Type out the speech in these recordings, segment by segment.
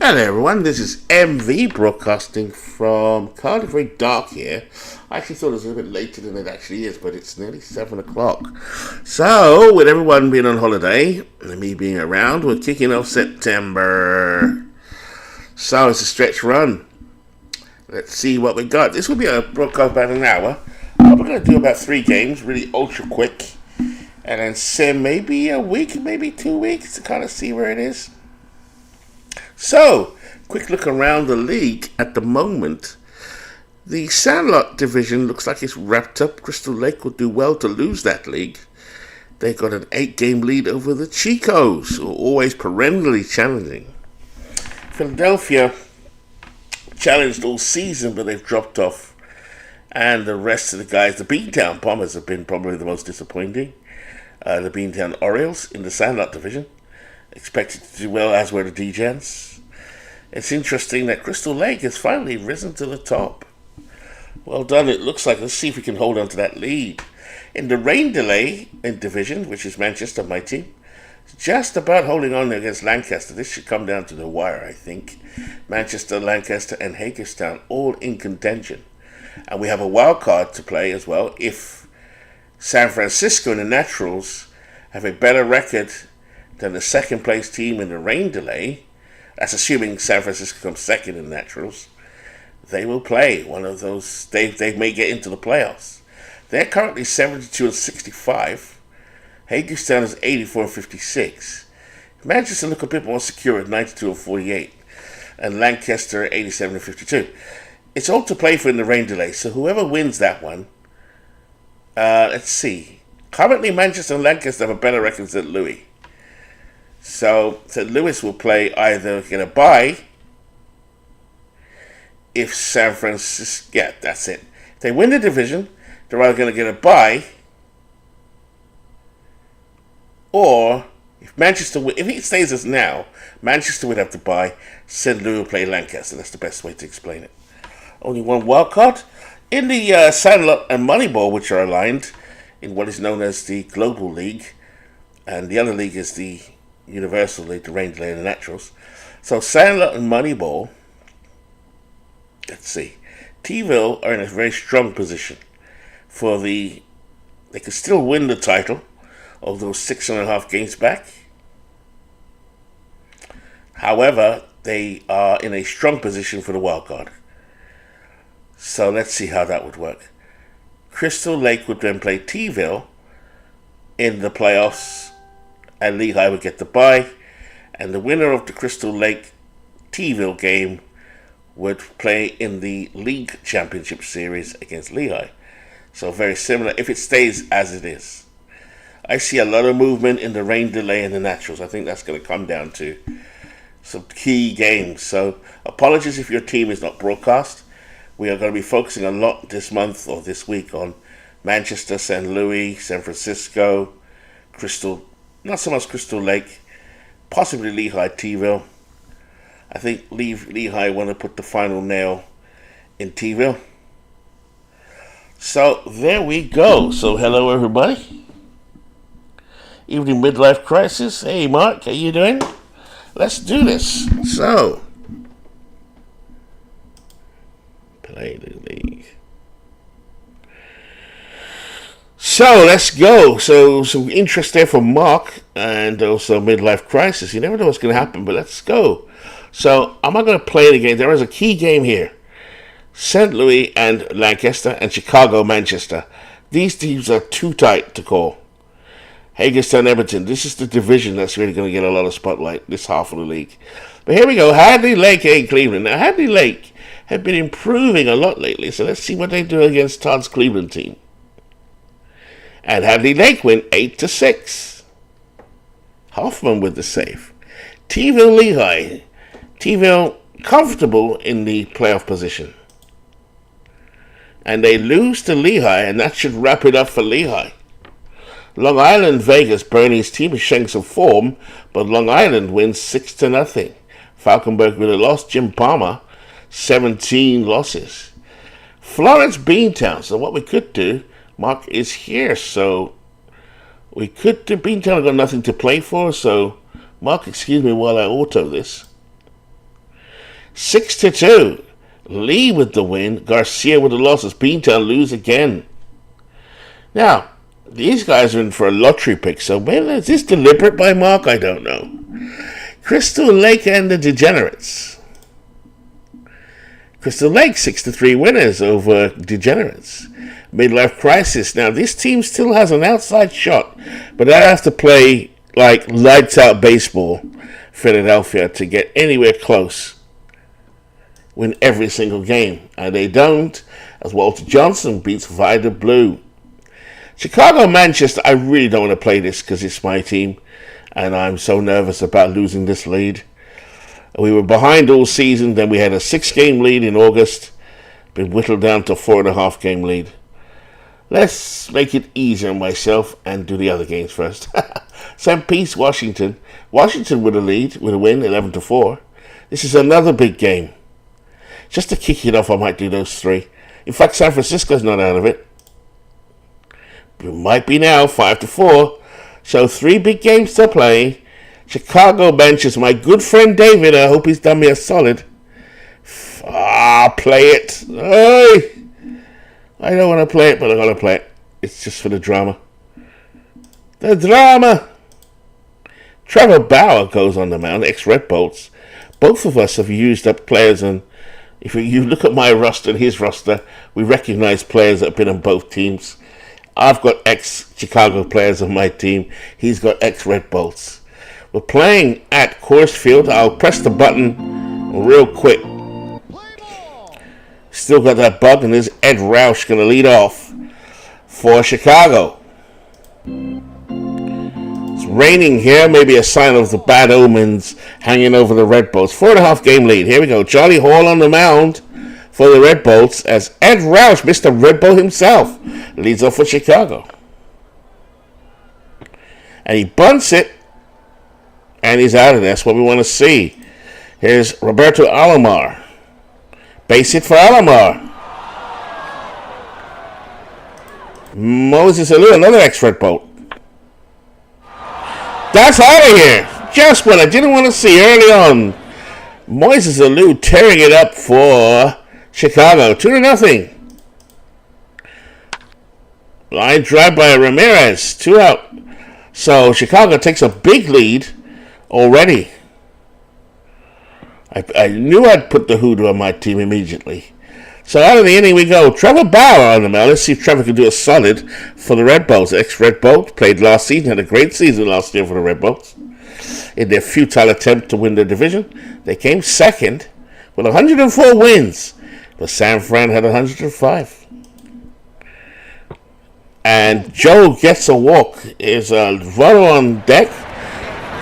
Hello everyone, this is MV broadcasting from Cardiff. Very dark here. I actually thought it was a little bit later than it actually is, but it's nearly 7 o'clock. So, with everyone being on holiday and me being around, we're kicking off September. So, it's a stretch run. Let's see what we got. This will be a broadcast about an hour. We're going to do about 3 games, really ultra quick. And then sim maybe a week, maybe 2 weeks to kind of see where it is. So, quick look around the league at the moment. The Sandlot division looks like it's wrapped up. Crystal Lake will do well to lose that league. They got an 8-game lead over the Chicos, who are always perennially challenging. Philadelphia challenged all season, but they've dropped off. And the rest of the guys, the Beantown Bombers have been probably the most disappointing. The Beantown Orioles in the Sandlot division expected to do well, as were the D-Gens. It's interesting that Crystal Lake has finally risen to the top. Well done, it looks like. Let's see if we can hold on to that lead. In the rain delay in division, which is Manchester, my team, just about holding on against Lancaster. This should come down to the wire, I think. Manchester, Lancaster, and Hagerstown all in contention. And we have a wild card to play as well if San Francisco and the Naturals have a better record than the second place team in the rain delay. That's assuming San Francisco comes second in Naturals. They will play one of those. They may get into the playoffs. They're currently 72 and 65. Hagerstown is 84 and 56. Manchester look a bit more secure at 92 and 48. And Lancaster 87 and 52. It's all to play for in the rain delay. So whoever wins that one, let's see. Currently Manchester and Lancaster have a better record than Louis. So St. Louis will play either get a bye if San Francisco, yeah, that's it. If they win the division, they're either going to get a bye, or if Manchester, if it stays as now, Manchester would have to bye. St. Louis will play Lancaster. That's the best way to explain it. Only one wild card in the Sandlot and Moneyball, which are aligned in what is known as the Global League, and the other league is the Universal League, the rain delay and the Naturals. So Sandlot and Moneyball, let's see. T-ville are in a very strong position they can still win the title of those 6.5 games back. However, they are in a strong position for the wild card. So let's see how that would work. Crystal Lake would then play T-ville in the playoffs, and Lehigh would get the bye, and the winner of the Crystal Lake T-ville game would play in the League Championship Series against Lehigh. So very similar if it stays as it is. I see a lot of movement in the rain delay and the Naturals. I think that's going to come down to some key games. So apologies if your team is not broadcast. We are going to be focusing a lot this month or this week on Manchester, St. Louis, San Francisco, not so much Crystal Lake, possibly Lehigh, T-ville. I think Lehigh want to put the final nail in T-ville. So there we go. So hello everybody. Evening midlife crisis. Hey Mark, how you doing? Let's do this. So play the league. So let's go. So some interest there from Mark, and also midlife crisis. You never know what's going to happen, but let's go. So I'm not going to play the game. There is a key game here. St. Louis and Lancaster and Chicago, Manchester. These teams are too tight to call. Hagerstown, Everton. This is the division that's really going to get a lot of spotlight, this half of the league. But here we go. Hadley Lake and Cleveland. Now Hadley Lake have been improving a lot lately, so let's see what they do against Todd's Cleveland team. And Hadley Lake win 8-6. Hoffman with the save. T-ville Lehigh. T-ville comfortable in the playoff position. And they lose to Lehigh, and that should wrap it up for Lehigh. Long Island Vegas, Bernie's team is showing some form, but Long Island wins 6-0. Falkenberg with a loss. Jim Palmer, 17 losses. Florence Beantown. So what we could do, Mark is here, so we could do. Beantown got nothing to play for, so Mark, excuse me while I auto this. 6-2. Lee with the win. Garcia with the losses. Beantown lose again. Now, these guys are in for a lottery pick, so is this deliberate by Mark? I don't know. Crystal Lake and the Degenerates. Crystal Lake 6-3 winners over Degenerates. Midlife Crisis. Now, this team still has an outside shot, but they have to play like lights out baseball, Philadelphia, to get anywhere close. Win every single game. And they don't, as Walter Johnson beats Vida Blue. Chicago, Manchester, I really don't want to play this because it's my team, and I'm so nervous about losing this lead. We were behind all season, then we had a 6-game lead in August, been whittled down to a 4.5-game lead. Let's make it easier on myself and do the other games first. St. Pete's, Washington. Washington with a lead, with a win, 11-4. This is another big game. Just to kick it off, I might do those 3. In fact, San Francisco's not out of it. It might be now, 5-4. So 3 big games to play. Chicago benches my good friend David. I hope he's done me a solid. Play it. Hey! I don't want to play it, but I'm going to play it. It's just for the drama. The drama! Trevor Bauer goes on the mound, ex-Red Bolts. Both of us have used up players, and if you look at my roster and his roster, we recognize players that have been on both teams. I've got ex-Chicago players on my team. He's got ex-Red Bolts. We're playing at Coors Field. I'll press the button real quick. Still got that bug, and there's Ed Roush going to lead off for Chicago. It's raining here. Maybe a sign of the bad omens hanging over the Red Bolts. 4.5-game lead. Here we go. Charlie Hall on the mound for the Red Bolts as Ed Roush, Mr. Red Bolt himself, leads off for Chicago. And he bunts it, and he's out of there. That's what we want to see. Here's Roberto Alomar. Base hit for Alomar. Moses Alou, another ex-Red Bolt. That's out of here. Just what I didn't want to see early on. Moises Alou tearing it up for Chicago, 2-0. Line drive by Ramirez, 2 out. So Chicago takes a big lead already. I knew I'd put the hoodoo on my team immediately. So out of the inning we go. Trevor Bauer on the mound. Let's see if Trevor can do a solid for the Red Bolts. Ex-Red Bolt, played last season, had a great season last year for the Red Bolts. In their futile attempt to win the division, they came second with 104 wins. But San Fran had 105. And Joe gets a walk. Is Votto on deck.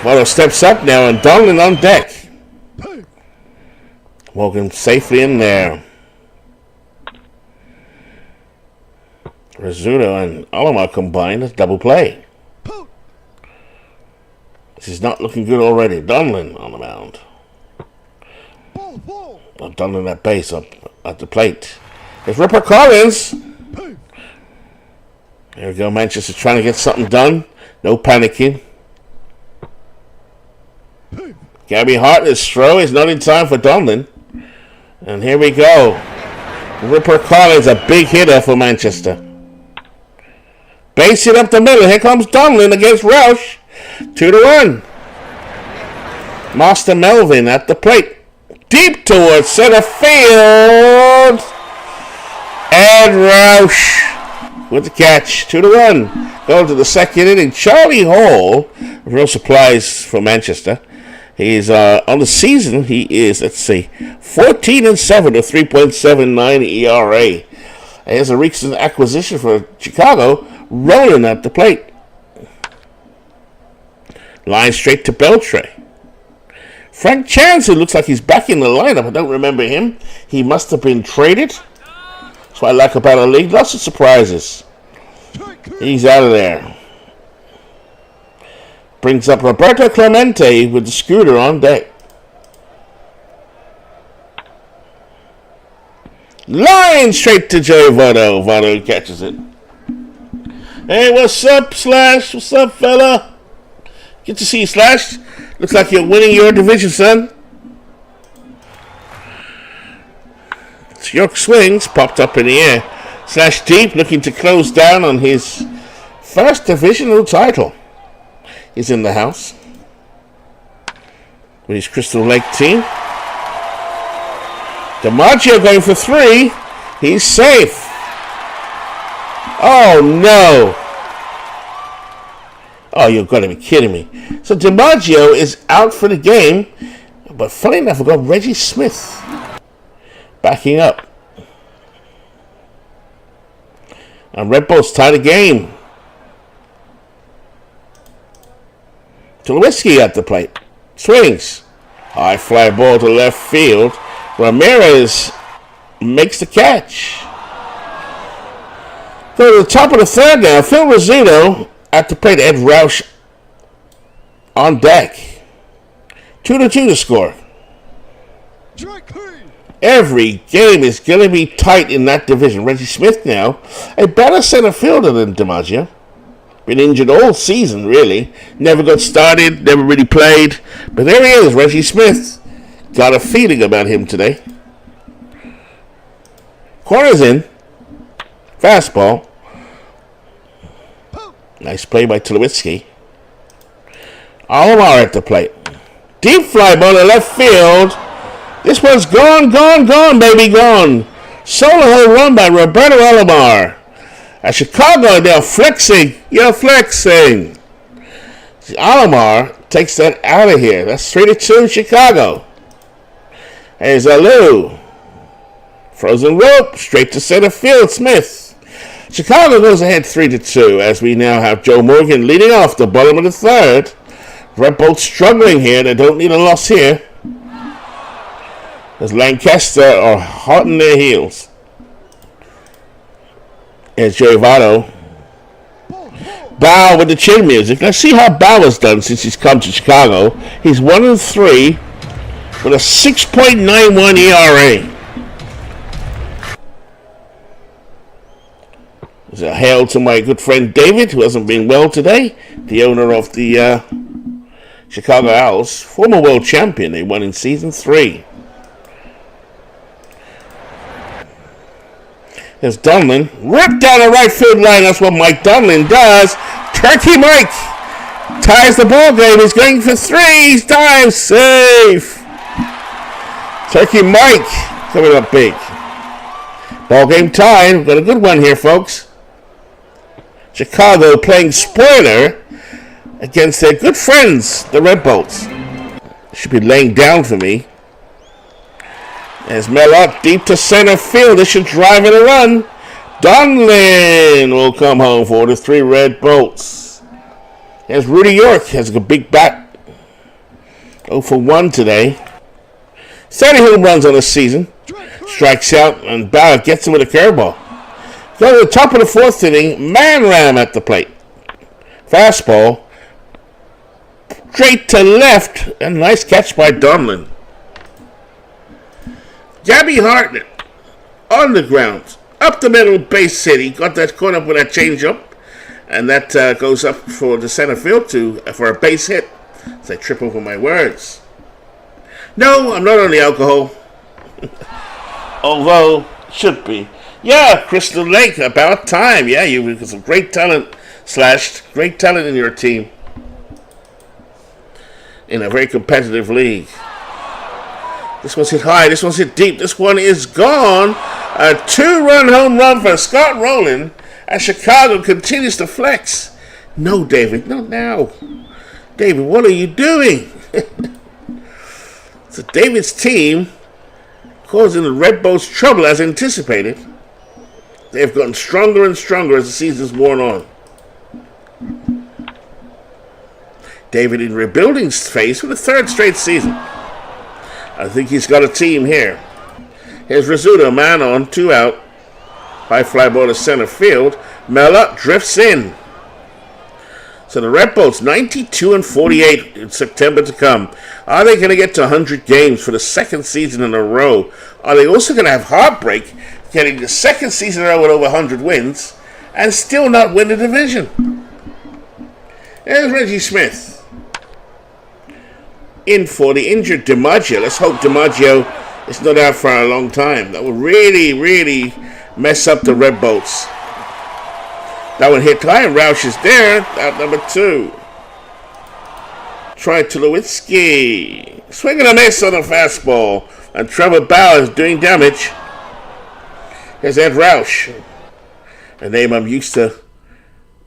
Votto steps up now, and Donlin on deck. Walking safely in there. Rizzuto and Alomar combined a double play. This is not looking good already. Donlin on the mound. Donlin at base up at the plate. There's Ripper Collins. There we go. Manchester trying to get something done. No panicking. Gabby Hartnett's throw is not in time for Donlin. And here we go. Ripper Collins, a big hitter for Manchester. Base hit up the middle. Here comes Donlin against Roush. 2-1. Master Melvin at the plate. Deep towards center field. And Roush with the catch. 2-1. Going to the second inning. Charlie Hall, real surprise for Manchester. He's on the season. He is, 14-7 to 3.79 ERA. Here's a recent acquisition for Chicago. Rolling at the plate. Line straight to Beltre. Frank Chance, who looks like he's back in the lineup. I don't remember him. He must have been traded. That's what I like about our league. Lots of surprises. He's out of there. Brings up Roberto Clemente with the scooter on deck. Line straight to Joey Votto. Votto catches it. Hey, what's up, Slash? What's up, fella? Good to see you, Slash. Looks like you're winning your division, son. York swings, popped up in the air. Slash deep, looking to close down on his first divisional title. He's in the house with his Crystal Lake team. DiMaggio going for 3. He's safe. Oh, no. Oh, you've got to be kidding me. So DiMaggio is out for the game. But funny enough, we've got Reggie Smith backing up. And Red Bulls tie the game. Tulowitzki at the plate. Swings. High fly ball to left field. Ramirez makes the catch. Go to the top of the third now. Phil Rizzuto at the plate. Ed Roush on deck. 2-2 to score. Every game is going to be tight in that division. Reggie Smith now, a better center fielder than DiMaggio. Been injured all season, really. Never got started, never really played. But there he is, Reggie Smith. Got a feeling about him today. Corner's in. Fastball. Nice play by Tulowitzki. Alomar at the plate. Deep fly ball to left field. This one's gone, baby, gone. Solo home run by Roberto Alomar. At Chicago, they're flexing. You're flexing. Alomar takes that out of here. That's 3-2 Chicago. Here's Alou. Frozen rope, straight to center field, Smith. Chicago goes ahead 3-2 as we now have Joe Morgan leading off the bottom of the third. Red Bulls struggling here. They don't need a loss here. As Lancaster are hot in their heels. Here's Joey Votto. Bow with the chin music. Let's see how Bow has done since he's come to Chicago. He's 1-3 with a 6.91 ERA. There's a hail to my good friend David, who hasn't been well today. The owner of the Chicago Owls. Former world champion. They won in season 3. There's Dunlin. Ripped down the right field line. That's what Mike Dunlin does. Turkey Mike ties the ball game. He's going for 3. He's dives. Safe. Turkey Mike coming up big. Ball game tied. We've got a good one here, folks. Chicago playing spoiler against their good friends, the Red Bulls. Should be laying down for me. As Mel up deep to center field. This should drive it a run. Dunlin will come home for the 3 Red Bolts. As Rudy York has a big bat. 0 for 1 today. 30 home runs on the season. Strikes out and Bauer gets him with a curveball. Go to the top of the 4th inning. Man ram at the plate. Fastball. Straight to left. A nice catch by Dunlin. Gabby Hartnett on the ground, up the middle, base hit. He got that caught up with that changeup, and that goes up for the center field for a base hit. As I trip over my words. No, I'm not on the alcohol, although should be. Yeah, Crystal Lake, about time. Yeah, you've got some great talent, great talent in your team in a very competitive league. This one's hit high. This one's hit deep. This one is gone. A 2-run home run for Scott Rowland as Chicago continues to flex. No, David. Not now. David, what are you doing? So David's team causing the Red Bulls trouble as anticipated. They've gotten stronger and stronger as the season's worn on. David in rebuilding phase for the 3rd straight season. I think he's got a team here. Here's Rizzuto, man on, 2 out. High fly ball to center field. Mella drifts in. So the Red Bulls, 92-48 in September to come. Are they going to get to 100 games for the 2nd season in a row? Are they also going to have heartbreak, getting the 2nd season in a row with over 100 wins, and still not win the division? There's Reggie Smith. In for the injured DiMaggio. Let's hope DiMaggio It's not out for a long time. That would really, really mess up the Red Bolts. That one hit high, and Roush is there. Out number 2. Try Tulowitzki. Swing and a miss on a fastball. And Trevor Bauer is doing damage. Here's Ed Roush. A name I'm used to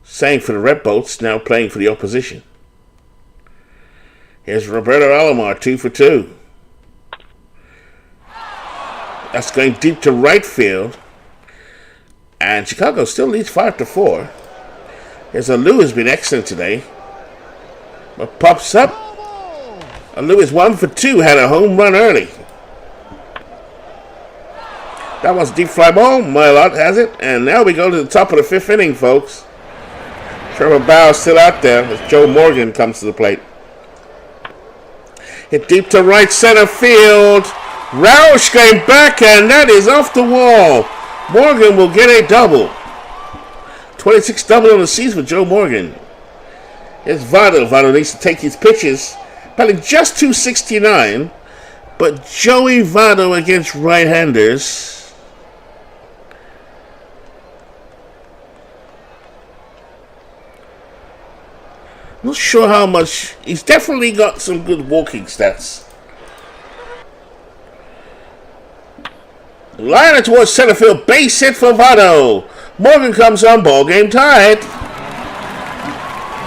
saying for the Red Bolts, now playing for the opposition. Here's Roberto Alomar, 2 for 2. That's going deep to right field. And Chicago still leads 5-4. Here's Alou, has been excellent today. But pops up. Alou is 1 for 2, had a home run early. That was a deep fly ball. Mylott has it. And now we go to the top of the 5th inning, folks. Trevor Bauer still out there as Joe Morgan comes to the plate. Hit deep to right center field. Roush going back, and that is off the wall. Morgan will get a double. 26 double on the season for Joe Morgan. Here's Votto. Votto needs to take his pitches. Batting just 269. But Joey Votto against right-handers. Not sure how much. He's definitely got some good walking stats. Liner towards center field. Base hit for Votto. Morgan comes on. Ball game tied.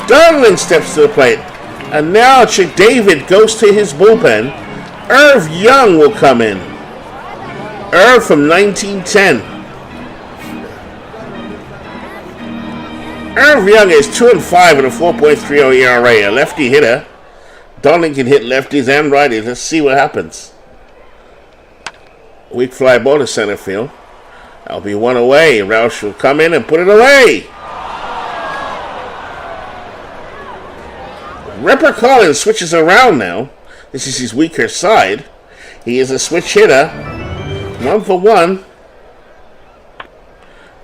Darling steps to the plate. And now Chick David goes to his bullpen. Irv Young will come in. Irv from 1910. Irv Young is 2-5 with a 4.30 ERA. A lefty hitter. Darling can hit lefties and righties. Let's see what happens. Weak fly ball to center field. That'll be one away. Roush will come in and put it away. Ripper Collins switches around now. This is his weaker side. He is a switch hitter. 1 for 1.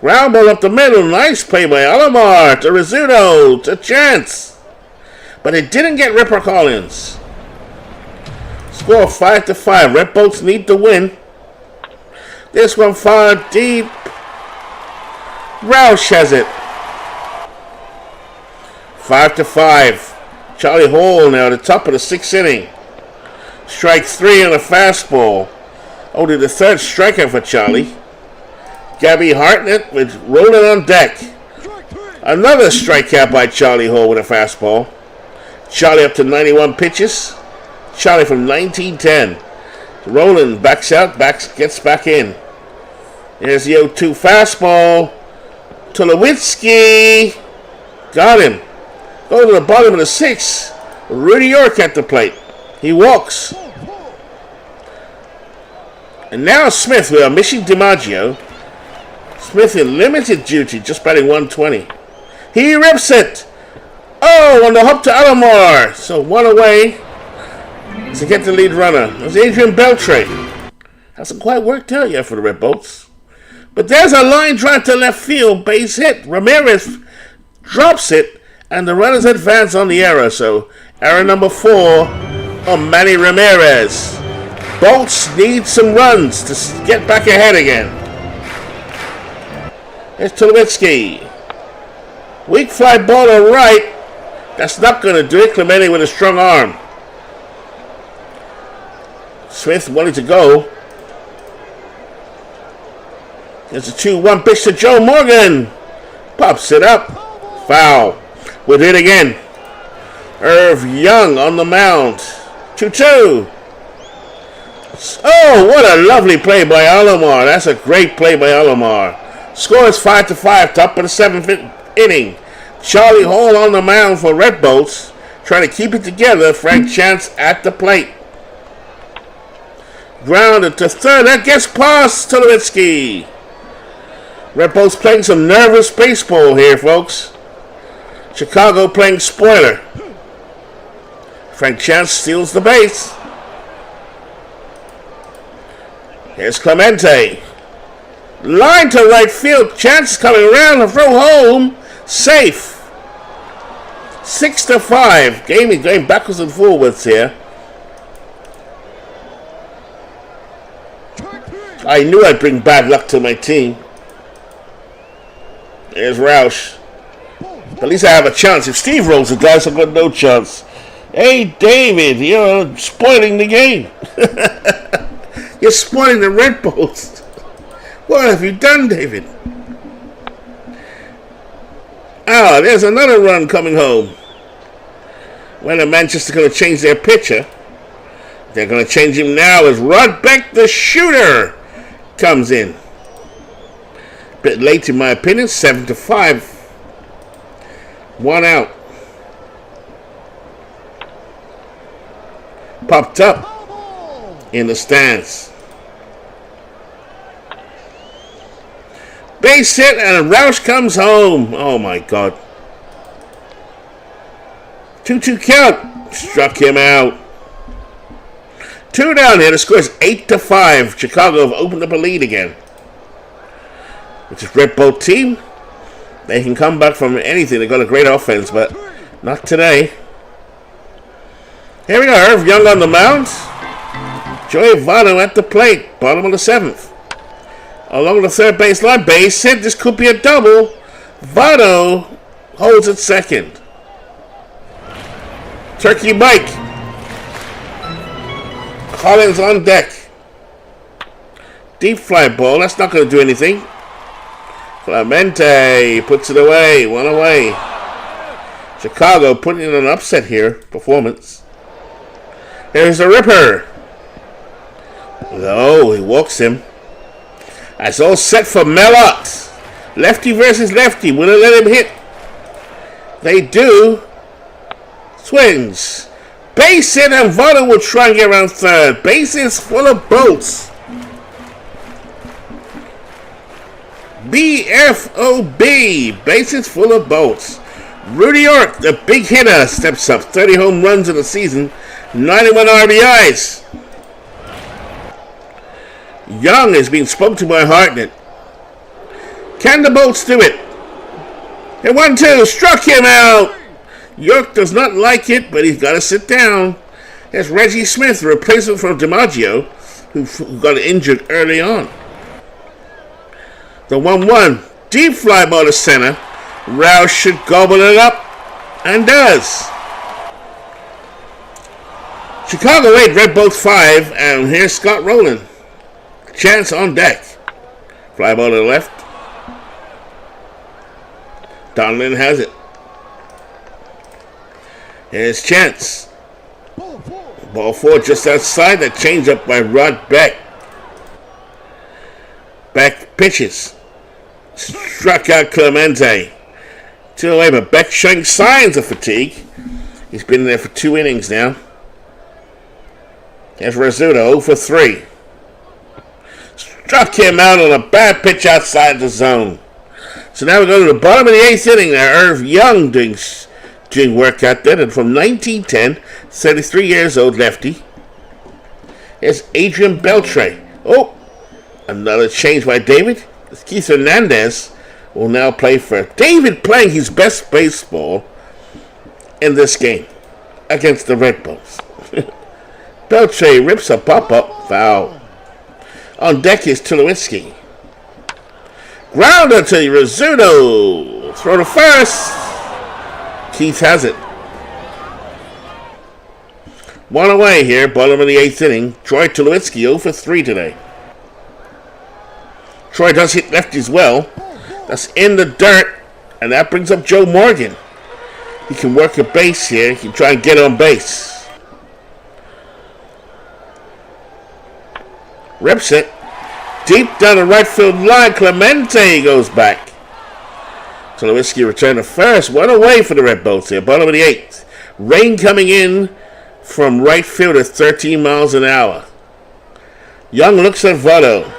Ground ball up the middle. Nice play by Alomar to Rizzuto to Chance. But it didn't get Ripper Collins. Score 5-5. Red Bolts need to win. This one far deep. Roush has it. 5-5. Charlie Hall now at the top of the 6th inning. Strike 3 on a fastball. Only the 3rd strikeout for Charlie. Gabby Hartnett with rolling on deck. Another strikeout by Charlie Hall with a fastball. Charlie up to 91 pitches. Charlie from 1910. Roland backs out, gets back in. There's the 0-2 fastball. Tulowitzki. Got him. Go to the bottom of the 6th. Rudy York at the plate. He walks. And now Smith with a missing DiMaggio. Smith in limited duty, just batting 120. He rips it. Oh, on the hop to Alomar. So 1 away to get the lead runner. There's Adrian Beltre. Hasn't quite worked out yet for the Red Bolts. But there's a line drive to left field, base hit. Ramirez drops it, and the runners advance on the error. So error number 4 on Manny Ramirez. Bolts need some runs to get back ahead again. Here's Tulowitzki. Weak fly ball to right. That's not going to do it. Clemente with a strong arm. Smith wanting to go. There's a 2-1 pitch to Joe Morgan. Pops it up. Foul. With it again. Irv Young on the mound. 2-2. Oh, what a lovely play by Alomar. That's a great play by Alomar. Score is 5-5, top of the 7th inning. Charlie Hall on the mound for Red Bolts, trying to keep it together. Frank Chance at the plate. Grounded to third. That gets past Tulowitzki. Red Bolts playing some nervous baseball here, folks. Chicago playing spoiler. Frank Chance steals the base. Here's Clemente. Line to right field. Chance coming around to throw home. Safe. 6-5. Game is going backwards and forwards here. I knew I'd bring bad luck to my team. There's Roush. At least I have a chance. If Steve rolls the dice, I've got no chance. Hey, David, you're spoiling the game. You're spoiling the Red Bulls. What have you done, David? There's another run coming home. When are Manchester going to change their pitcher? They're going to change him now as Rod Beck, the shooter, comes in. Bit late in my opinion, 7-5. 1 out. Popped up in the stands. Base hit and Roush comes home. Oh my God. 2-2 count. Struck him out. 2 down here. The score is 8-5. Chicago have opened up a lead again. Which is Red Bull team. They can come back from anything. They've got a great offense, but not today. Here we go. Irv Young on the mound. Joey Votto at the plate. Bottom of the 7th. Along the third baseline. Base hit. This could be a double. Votto holds it second. Turkey Mike. Collins on deck. Deep fly ball. That's not going to do anything. Clemente puts it away. 1 away. Chicago putting in an upset here. Performance. Here's the Ripper. Oh, he walks him. That's all set for Mellott. Lefty versus lefty. Will they let him hit? They do. Swings. Base hit and Votto will try and get around third. Base is full of bolts. BFOB. Bases full of bolts. Rudy York, the big hitter, steps up. 30 home runs in the season. 91 RBIs. Young is being spoken to by Hartnett. Can the bolts do it? And 1-2. Struck him out. York does not like it, but he's got to sit down. There's Reggie Smith, the replacement for DiMaggio, who got injured early on. The 1-1. Deep fly ball to center. Roush should gobble it up. And does. Chicago 8, Red Bulls 5. And here's Scott Rowland. Chance on deck. Fly ball to the left. Donlin has it. Here's Chance. Ball 4 just outside. That change up by Rod Beck. Beck pitches. Struck out Clemente. 2 away, but Beck showing signs of fatigue. He's been there for 2 innings now. Here's Rizzuto, 0 for 3. Struck him out on a bad pitch outside the zone. So now we go to the bottom of the 8th inning there. Irv Young doing work out there. And from 1910, 33 years old, lefty. Here's Adrian Beltre. Oh, another change by David. Keith Hernandez will now play for David, playing his best baseball in this game against the Red Bulls. Beltre rips a pop-up foul. On deck is Tulowitzki. Grounder to Rizzuto. Throw to first. Keith has it. 1 away here, bottom of the 8th inning. Troy Tulowitzki 0 for 3 today. Troy does hit left as well. That's in the dirt. And that brings up Joe Morgan. He can work a base here. He can try and get on base. Rips it. Deep down the right field line. Clemente goes back. Tulowitzki returned to first. 1 away for the Red Bulls here. Bottom of the 8th. Rain coming in from right field at 13 miles an hour. Young looks at Votto.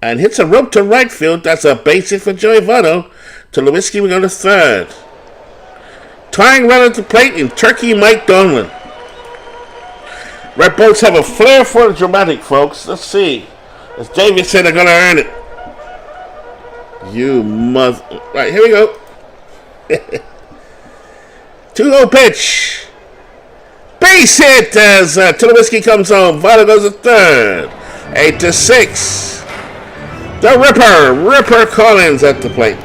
And hits a rope to right field. That's a base hit for Joey Votto. Tulowitzki will go to third. Tying run at the plate in Turkey Mike Donlin. Red Bulls have a flair for the dramatic, folks. Let's see. As David said, they're going to earn it. You mother... Right, here we go. 2-0 pitch. Big Base hit as Tulowitzki comes home. Votto goes to third. 8-6. The Ripper Collins at the plate.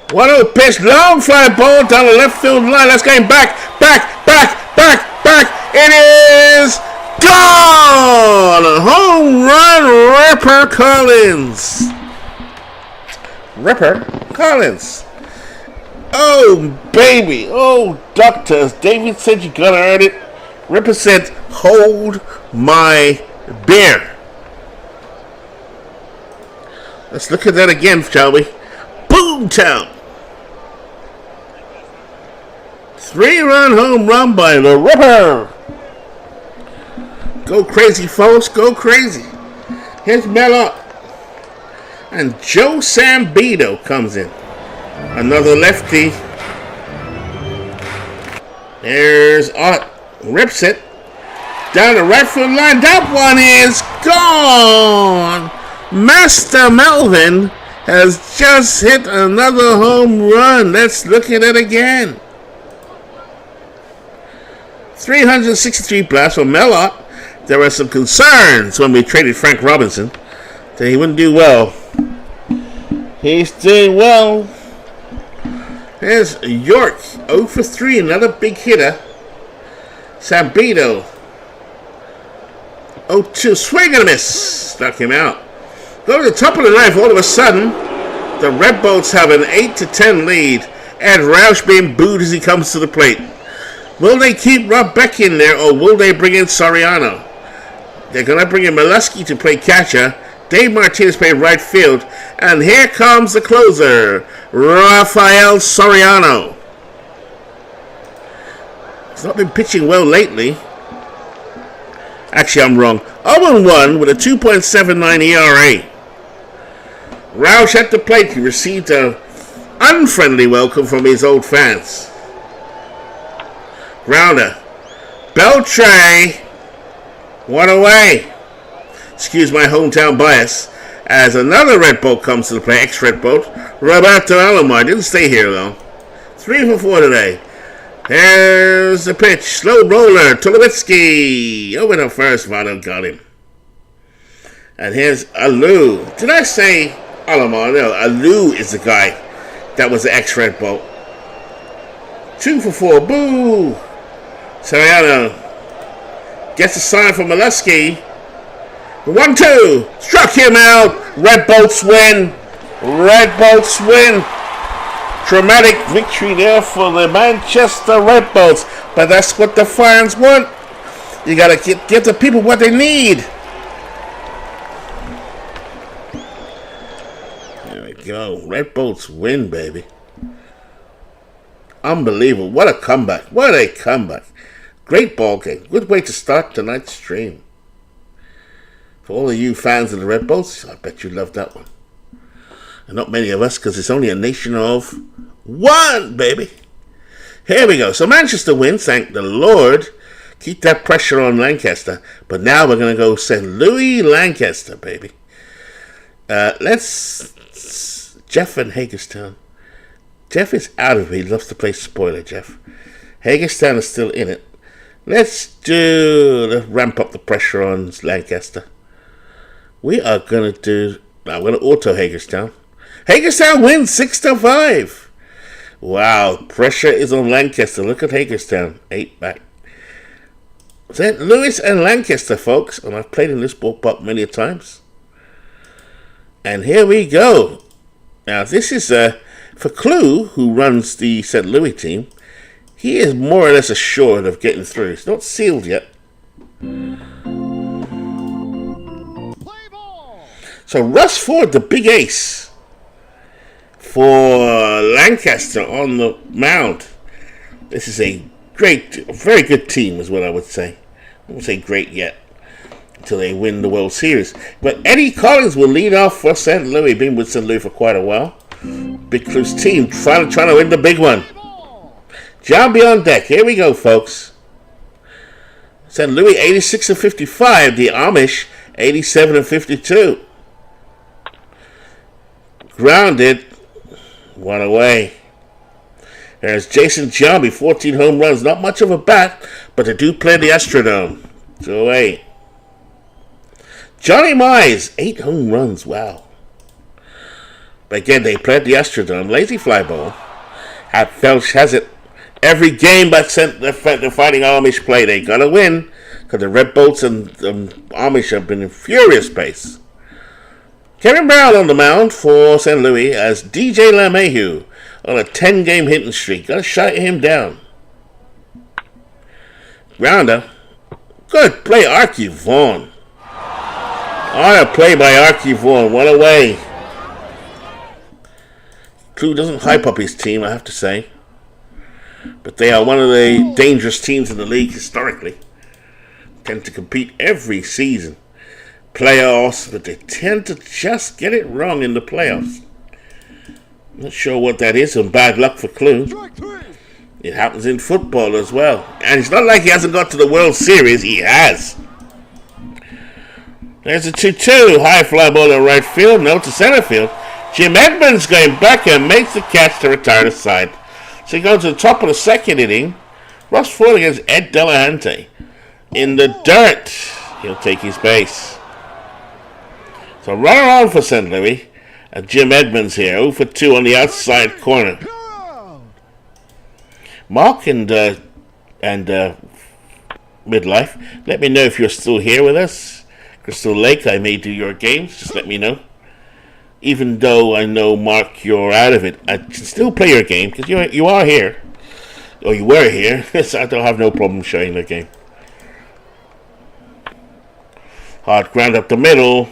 1-0 pitch, long fly ball down the left field line. That's going back. It is gone. Home run, Ripper Collins. Oh, baby. Oh, doctors. David said you gotta earn it. Ripper said, hold my beer. Let's look at that again, shall we? Boomtown. 3-run home run by the Ripper. Go crazy, folks. Go crazy. Here's Mellott. And Joe Sambito comes in. Another lefty. There's Ott. Rips it. Down the right field line. That one is gone. Master Melvin has just hit another home run. Let's look at it again. 363 blasts for Mellott. There were some concerns when we traded Frank Robinson that he wouldn't do well. He's doing well. There's York, 0 for 3, another big hitter. Sambito, 0-2, swing and a miss. Struck him out. Go to the top of the ninth. All of a sudden, the Red Bolts have an 8-10 lead. Ed Roush being booed as he comes to the plate. Will they keep Rob Beck in there, or will they bring in Soriano? They're going to bring in Molesky to play catcher. Dave Martinez playing right field. And here comes the closer, Rafael Soriano. He's not been pitching well lately. Actually, I'm wrong. 0-1 with a 2.79 ERA. Roush at the plate. He received an unfriendly welcome from his old fans. Grounder. Beltre. One away. Excuse my hometown bias. As another Red Bolt comes to the play. Ex-Red Bolt. Roberto Alomar. Didn't stay here, though. 3 for 4 today. Here's the pitch. Slow roller. Tulowitzki. Over to first. Votto got him. And here's Alou. Did I say Alomar? No. Alou is the guy that was the ex-Red Bolt. 2 for 4. Boo. Soriano gets a sign from Molesky. 1-2. Struck him out. Red Bolts win. Dramatic victory there for the Manchester Red Bolts. But that's what the fans want. You got to give the people what they need. There we go. Red Bolts win, baby. Unbelievable. What a comeback. Great ball game. Good way to start tonight's stream. For all of you fans of the Red Bolts, I bet you love that one. And not many of us, because it's only a nation of one, baby. Here we go. So Manchester wins, thank the Lord. Keep that pressure on Lancaster. But now we're going to go St. Louis, Lancaster, baby. Jeff and Hagerstown. Jeff is out of it. He loves to play spoiler, Jeff. Hagerstown is still in it. Let's ramp up the pressure on Lancaster. We are going to I'm going to auto Hagerstown. Hagerstown wins 6-5. Wow, pressure is on Lancaster. Look at Hagerstown, 8 back. St. Louis and Lancaster, folks. And I've played in this ballpark many times. And here we go. Now, this is for Clue, who runs the St. Louis team. He is more or less assured of getting through. It's not sealed yet. So Russ Ford, the big ace for Lancaster on the mound. This is a very good team is what I would say. I won't say great yet until they win the World Series. But Eddie Collins will lead off for St. Louis. Been with St. Louis for quite a while. Big Clue's team trying to win the big one. John be on deck. Here we go, folks. St. Louis 86-55. The Amish 87-52. Grounded. One away. There's Jason Giambi, 14 home runs. Not much of a bat, but they do play the Astrodome. 2-8. Johnny Mize, 8 home runs. Wow. But again, they played the Astrodome. Lazy fly ball. Felch has it. Every game but the Fighting Amish play, they gotta win. Because the Red Bolts and Amish have been in furious pace. Kevin Brown on the mound for St. Louis as DJ LeMahieu on a 10-game hitting streak. Gotta shut him down. Grounder. Good play, Archie Vaughn. On a play by Archie Vaughn. What a way. Clue doesn't hype up his team, I have to say. But they are one of the dangerous teams in the league historically. Tend to compete every season. Playoffs, but they tend to just get it wrong in the playoffs. Not sure what that is, some bad luck for Clue. It happens in football as well. And it's not like he hasn't got to the World Series, he has. There's a 2-2, high fly ball in right field, no to center field. Jim Edmonds going back and makes the catch to retire the side. So he goes to the top of the second inning. Russ Ford against Ed Delahunty. In the dirt, he'll take his base. So runner on for St. Louis. And Jim Edmonds here, 0 for 2 on the outside corner. Mark and Midlife, let me know if you're still here with us. Crystal Lake, I may do your games. Just let me know. Even though I know, Mark, you're out of it, I can still play your game because you are here. Or you were here, so I don't have no problem showing the game. Hard ground up the middle.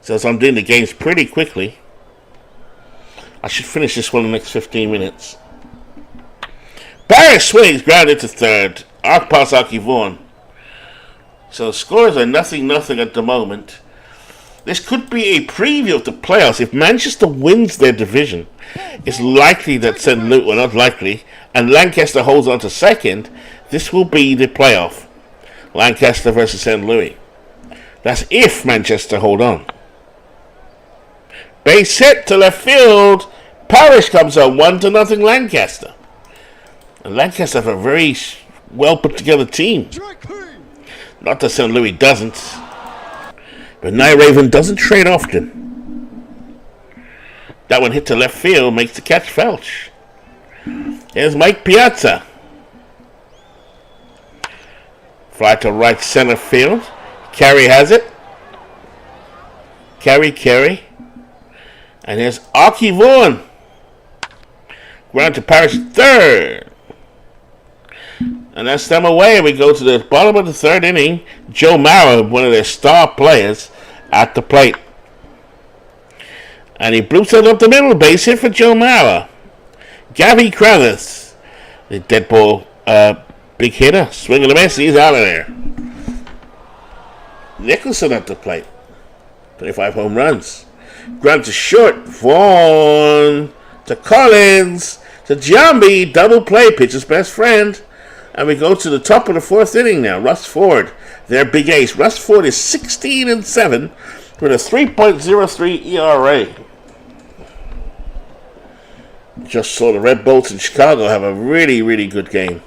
So I'm doing the games pretty quickly. I should finish this one in the next 15 minutes. Barry swings, grounded to third. Arc pass Archie Vaughn. So the scores are 0-0 at the moment. This could be a preview of the playoffs. If Manchester wins their division, it's likely that St. Louis, well, not likely, and Lancaster holds on to second, this will be the playoff. Lancaster versus St. Louis. That's if Manchester hold on. Base hit to left field. Parrish comes up 1-0 Lancaster. And Lancaster have a very well put together team. Not that St. Louis doesn't. But Raven doesn't trade often. That one hit to left field, makes the catch Felch. Here's Mike Piazza. Fly to right center field. Carey has it. Carey. And here's Archie Vaughn. Ground to Parrish third. And that's them away. We go to the bottom of the third inning. Joe Mara, one of their star players, at the plate. And he bloops it up the middle. Base hit for Joe Mara. Gabby Kravis, the dead ball big hitter. Swing and a miss. He's out of there. Nicholson at the plate. 25 home runs. Ground to short. Vaughn to Collins to Giambi. Double play. Pitcher's best friend. And we go to the top of the fourth inning now. Russ Ford, their big ace. Russ Ford is 16-7 with a 3.03 ERA. Just saw the Red Bolts in Chicago have a really, really good game.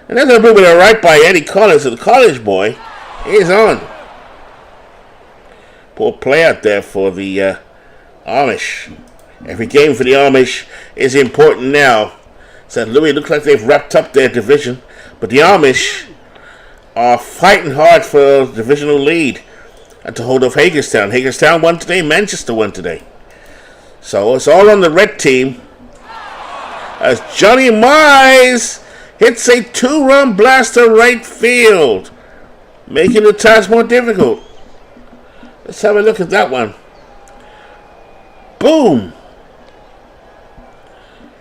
And there's a movement right by Eddie Collins, the college boy. He's on. Poor play out there for the Amish. Every game for the Amish is important now. St. Louis looks like they've wrapped up their division. But the Amish are fighting hard for a divisional lead and to hold off Hagerstown. Hagerstown won today. Manchester won today. So it's all on the red team. As Johnny Mize hits a 2-run blast to right field, making the task more difficult. Let's have a look at that one. Boom!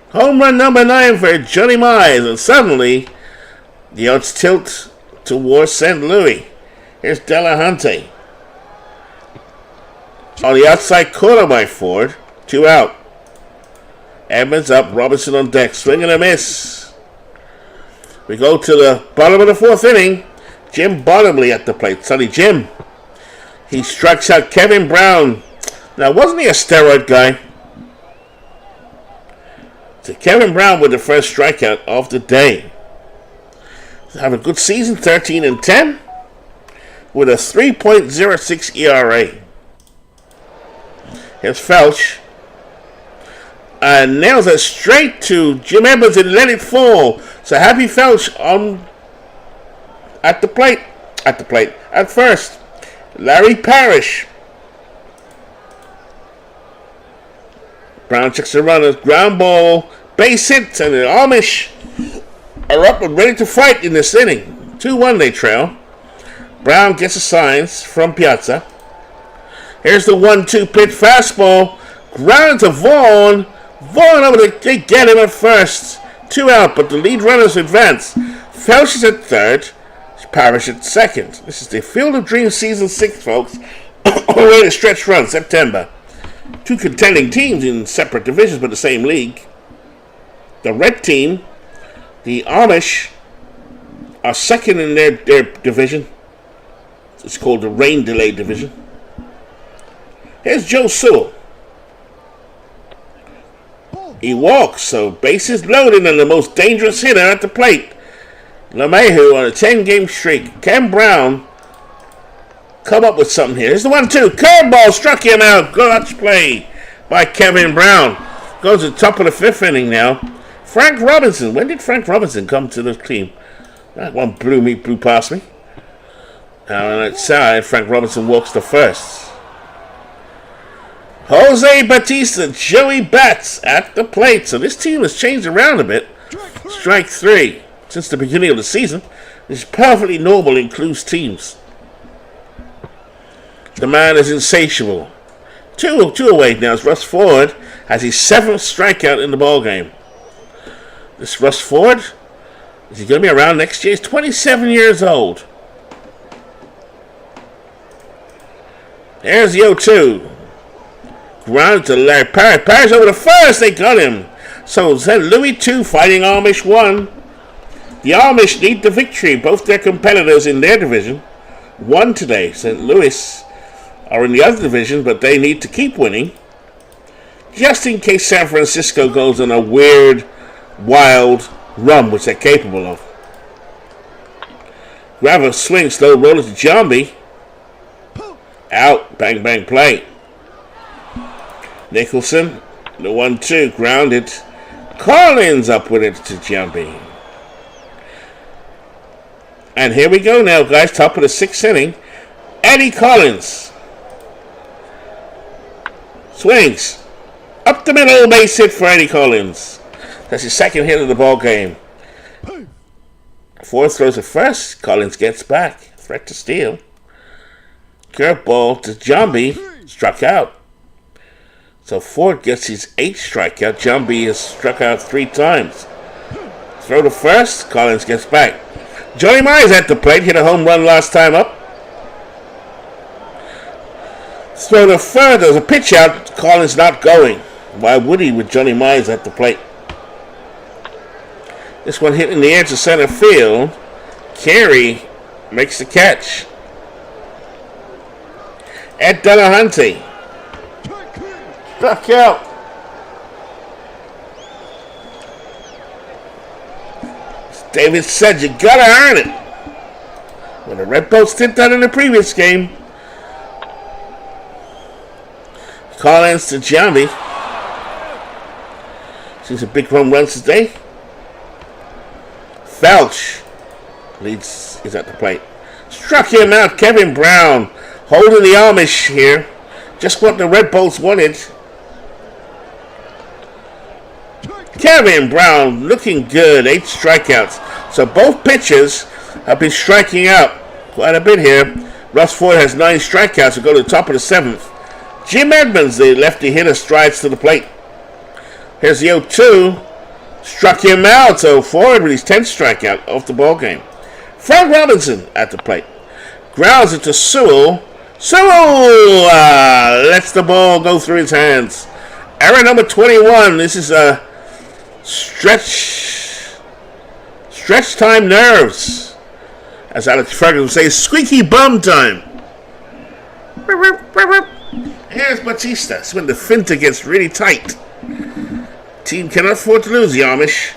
Home run number 9 for Johnny Mize, and suddenly the odds tilt towards St. Louis. Here's Delahunty. On the outside corner by Ford. 2 out. Edmonds up. Robinson on deck. Swing and a miss. We go to the bottom of the fourth inning. Jim Bottomley at the plate. Sonny Jim. He strikes out Kevin Brown. Now, wasn't he a steroid guy? So Kevin Brown with the first strikeout of the day. Have a good season, 13-10, with a 3.06 ERA. Here's Felch. And nails it straight to Jim Edmonds and let it fall. So Happy Felch on at the plate. At first. Larry Parrish. Brown checks the runners. Ground ball. Base hit. And the Amish are up and ready to fight in this inning. 2-1 they trail. Brown gets the signs from Piazza. Here's the 1-2 pitch fastball. Ground to Vaughn. Vaughn over they get him at first. 2 out, but the lead runners advance. Felch is at third. Parrish at second. This is the Field of Dreams Season 6, folks. Already a stretch run, September. 2 contending teams in separate divisions but the same league. The red team, the Amish, are second in their division. It's called the Rain Delay Division. Here's Joe Sewell. He walks, so bases loaded and the most dangerous hitter at the plate. LeMahieu on a 10-game streak. Ken Brown come up with something here. Here's the 1-2. Curveball struck him out. Clutch play by Kevin Brown. Goes to the top of the 5th inning now. Frank Robinson. When did Frank Robinson come to the team? That one blew past me. Now on that side, Frank Robinson walks to first. Jose Bautista, Joey Bats at the plate. So this team has changed around a bit. Strike 3. Since the beginning of the season, this is perfectly normal in close teams. The man is insatiable. Two away now as Russ Ford has his 7th strikeout in the ballgame. This Russ Ford, is he going to be around next year? He's 27 years old. There's the 0-2. Ground to Larry Parrish. Parrish over the first. They got him. So St. Louis 2 fighting Amish 1. The Amish need the victory. Both their competitors in their division won today. St. Louis are in the other division, but they need to keep winning just in case San Francisco goes on a weird, wild run, which they're capable of. Grab swing, slow roller to Jambi. Out, bang, bang, play. Nicholson, the 1-2, grounded. Collins up with it to Jambi. And here we go now, guys. Top of the 6th inning. Eddie Collins. Swings. Up the middle, base hit for Eddie Collins. That's his 2nd hit of the ball game. Ford throws it first. Collins gets back. Threat to steal. Curveball to Jambi. Struck out. So Ford gets his 8th strikeout. Jambi has struck out 3 times. Throw to first. Collins gets back. Johnny Mize at the plate, hit a home run last time up. Throw to third, there's a pitch out, Collins not going. Why would he with Johnny Mize at the plate? This one hit in the air to center field. Carey makes the catch. Ed Delahunty. Struck out. David said you gotta earn it. Well, the Red Bolts did that in the previous game. Collins to Jambi. Sees a big home run today. Felch leads is at the plate. Struck him out. Kevin Brown holding the Amish here. Just what the Red Bolts wanted. Kevin Brown looking good, 8 strikeouts. So both pitchers have been striking out quite a bit here. Russ Ford has 9 strikeouts to go to the top of the 7th. Jim Edmonds, the lefty hitter, strides to the plate. Here's the 0-2. Struck him out, so Ford with his 10th strikeout off the ball game. Frank Robinson at the plate. Grounds it to Sewell. Sewell lets the ball go through his hands. Error number 21. This is a stretch time nerves, as Alex Ferguson would say, squeaky bum time. Here's Bautista. It's when the finter gets really tight. Team cannot afford to lose, the Amish.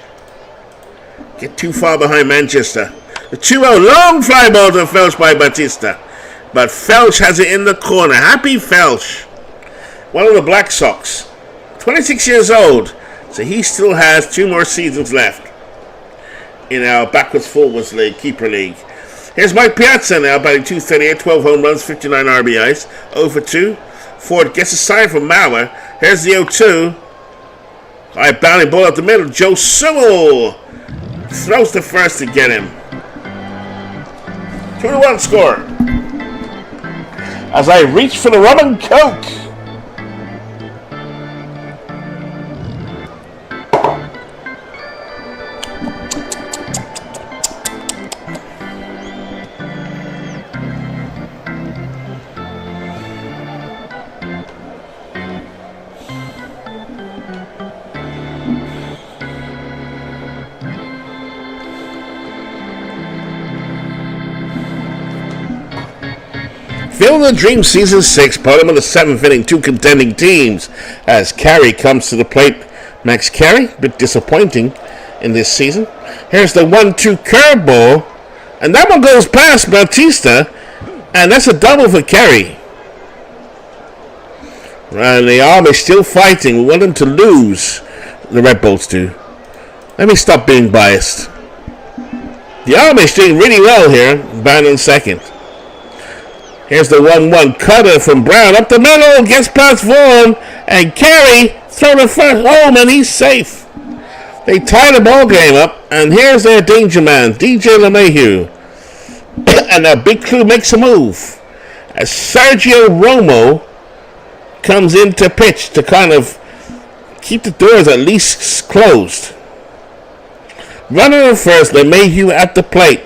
Get too far behind Manchester. The 2-0 long fly ball to Felch by Batista. But Felch has it in the corner. Happy Felch. One of the Black Sox. 26 years old. So he still has 2 more seasons left in our backwards-forwards league, keeper league. Here's Mike Piazza now, batting .238, 12 home runs, 59 RBIs, 0 for 2. Ford gets a sign from Mauer. Here's the 0-2. High bounding ball up the middle. Joe Sewell throws the first to get him. 2-1 score. As I reach for the rum and coke. Field of Dream Season 6, bottom of the 7th inning, 2 contending teams as Carey comes to the plate. Max Carey, a bit disappointing in this season. Here's the 1-2 curveball, and that one goes past Bautista, and that's a double for Carey. And the Amish still fighting. We want them to lose, the Red Bolts do. Let me stop being biased. The Amish doing really well here, batting in second. Here's the 1-1 cutter from Brown up the middle, gets past Vaughn, and Carey throw the first home, and he's safe. They tie the ball game up, and here's their danger man, DJ LeMahieu. And now Big Clue makes a move as Sergio Romo comes in to pitch to kind of keep the doors at least closed. Runner at first, LeMahieu at the plate.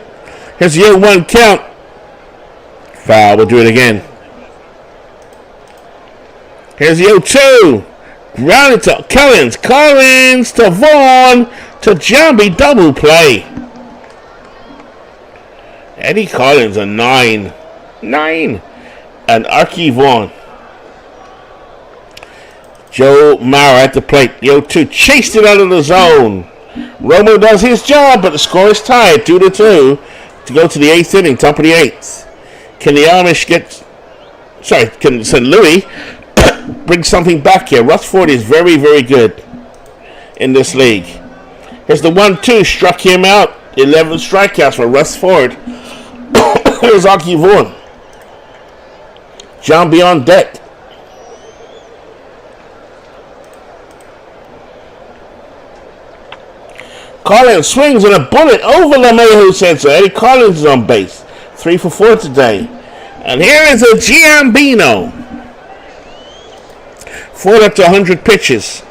Here's the 0-1 count. Foul, we'll do it again. Here's the 0-2. Grounded to Collins. Collins to Vaughn to Jambi. Double play. Eddie Collins, a 9. 9. And Archie Vaughn. Joe Mauer at the plate. The 0-2 chased it out of the zone. Romo does his job, but the score is tied 2-2 to go to the 8th inning, top of the 8th. Can the Amish can St. Louis bring something back here? Russ Ford is very, very good in this league. Here's the 1-2, struck him out. 11 strikeouts for Russ Ford. Here's Aki Vaughn. John beyond deck. Collins swings and a bullet over LeMahieu said so. Eddie Collins is on base. 3 for 4 today. And here is a Giambino. Ford up to 100 pitches.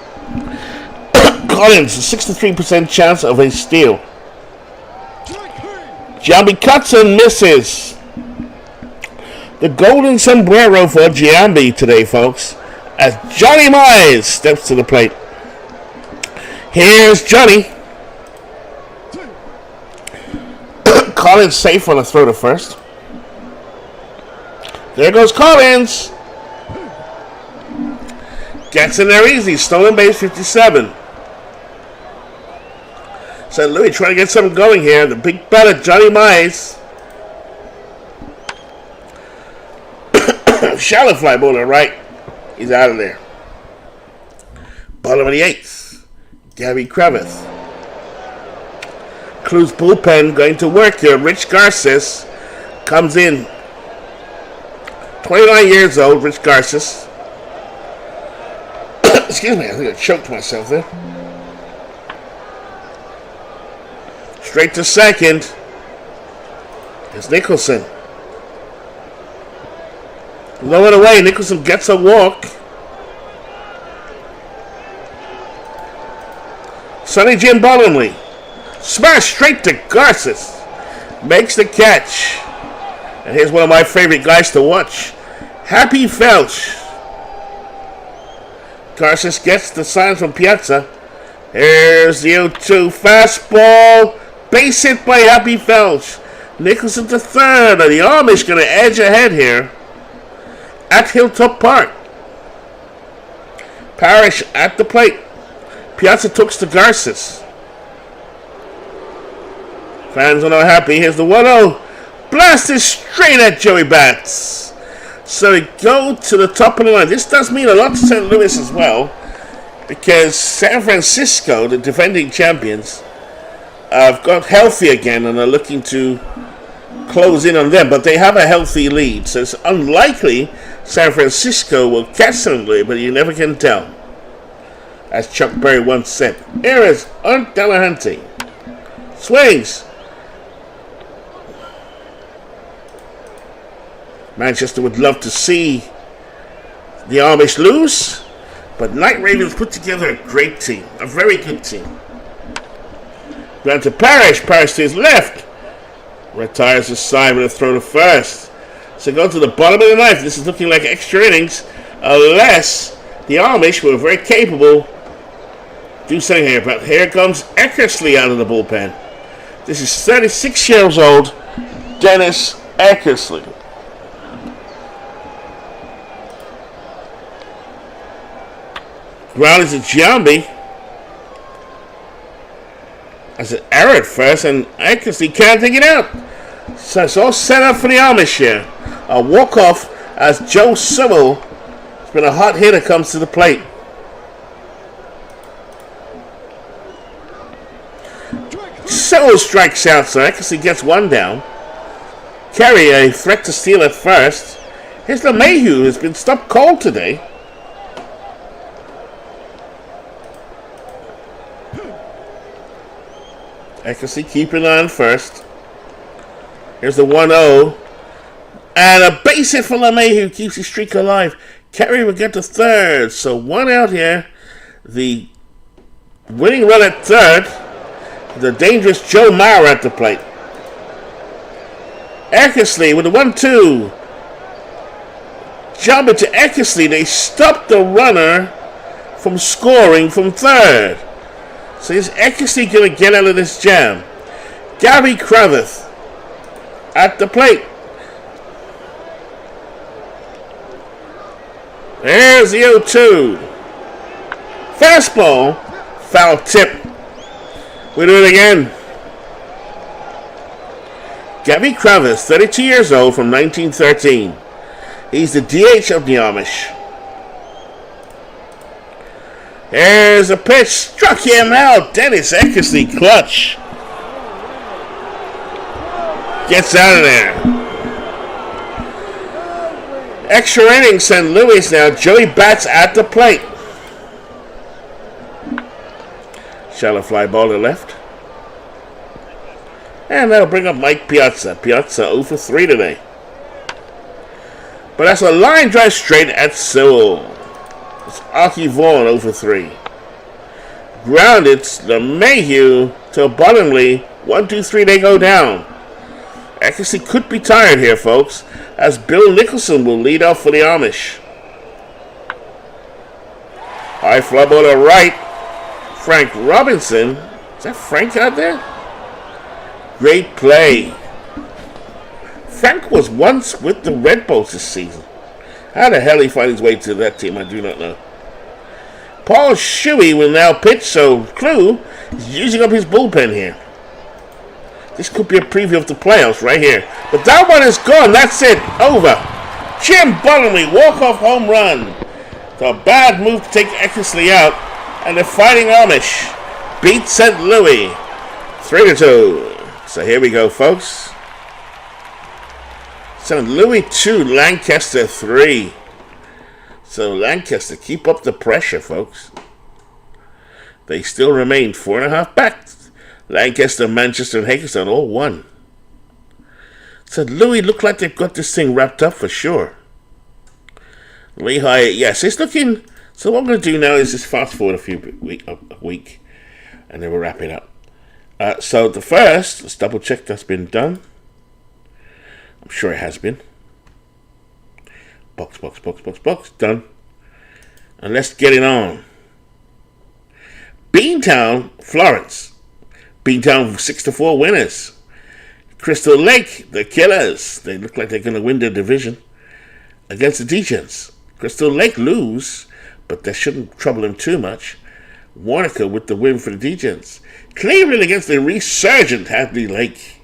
Collins, a 63% chance of a steal. Giambi cuts and misses. The golden sombrero for Giambi today, folks, as Johnny Mize steps to the plate. Here's Johnny. Collins safe on a throw to first. There goes Collins. Gets in there easy. Stolen base 57. St. Louis trying to get something going here. The big batter, Johnny Mize. Shallow fly ball to the right. He's out of there. Bottom of the 8th. Gabby Crevith. Clues bullpen going to work here. Rich Garces comes in. 29 years old, Rich Garces. Excuse me, I think I choked myself there. Straight to second. It's Nicholson. Low and away. Nicholson gets a walk. Sonny Jim Bottomley. Smash straight to Garces. Makes the catch. And here's one of my favorite guys to watch. Happy Felch. Garces gets the sign from Piazza. Here's the 0-2 fastball. Base hit by Happy Felch. Nicholson to third. And the Amish going to edge ahead here at Hilltop Park. Parrish at the plate. Piazza talks to Garces. Fans are not happy. Here's the 1-0. Blasted straight at Joey Bats. So we go to the top of the line. This does mean a lot to St. Louis as well, because San Francisco, the defending champions, have got healthy again and are looking to close in on them, but they have a healthy lead, so it's unlikely San Francisco will catch St. Louis, but you never can tell. As Chuck Berry once said. Here is Art Delahunty. Swings. Manchester would love to see the Amish lose, but Night Ravens put together a great team, a very good team. Ground to Parrish. Parrish to his left. Retires his side with a throw to first. So go to the bottom of the ninth. This is looking like extra innings, unless the Amish were very capable. Do something here, but here comes Eckersley out of the bullpen. This is 36 years old, Dennis Eckersley. Ground is a Giambi. As an error at first, and Eckersley can't take it out. So it's all set up for the Amish here. A walk-off as Joe Sewell has been a hot hitter, comes to the plate. Sewell strikes out, so Eckersley gets one down. Carey a threat to steal at first. Here's LeMahieu, who's been stopped cold today. Eckersley keeping on first. Here's the 1-0. And a base hit for LeMahieu keeps his streak alive. Carey will get to third. So one out here. The winning run at third. The dangerous Joe Mauer at the plate. Eckersley with the 1-2. Jump into Eckersley. They stopped the runner from scoring from third. So is Eckersley going to get out of this jam? Gary Kravitz at the plate. There's the 0-2. Fastball. Foul tip. We do it again. Gary Kravitz, 32 years old, from 1913. He's the DH of the Amish. There's a pitch. Struck him out. Dennis Eckersley, clutch. Gets out of there. Extra innings, St. Louis now. Joey Bats at the plate. Shallow fly ball to left. And that'll bring up Mike Piazza. Piazza 0 for 3 today. But that's a line drive straight at Sewell. It's Aki Vaughn 0 for 3. Grounded, LeMahieu to Bottomley. 1, 2, 3, they go down. Eckersley could be tired here, folks, as Bill Nicholson will lead off for the Amish. High fly ball to right. Frank Robinson. Is that Frank out there? Great play. Frank was once with the Red Bulls this season. How the hell he find his way to that team, I do not know. Paul Shuey will now pitch, so Clue is using up his bullpen here. This could be a preview of the playoffs right here. But that one is gone. That's it. Over. Jim Bottomley, walk-off home run. It's a bad move to take Eckersley out. And the Fighting Amish beat St. Louis 3-2. So here we go, folks. St. Louis 2, Lancaster 3. So Lancaster, keep up the pressure, folks. They still remain 4.5 back. Lancaster, Manchester, and Hagerstown all won. St. Louis look like they've got this thing wrapped up for sure. Lehigh, yes, it's looking. So what I'm going to do now is just fast forward a week, and then we'll wrap it up. So the first, let's double check that's been done. I'm sure it has been. Box, done. And let's get it on. Beantown, Florence. Beantown 6-4 winners. Crystal Lake, the Killers. They look like they're going to win their division against the Degens. Crystal Lake lose, but that shouldn't trouble them too much. Wanaka with the win for the D-Gents. Cleveland against the resurgent Hadley Lake.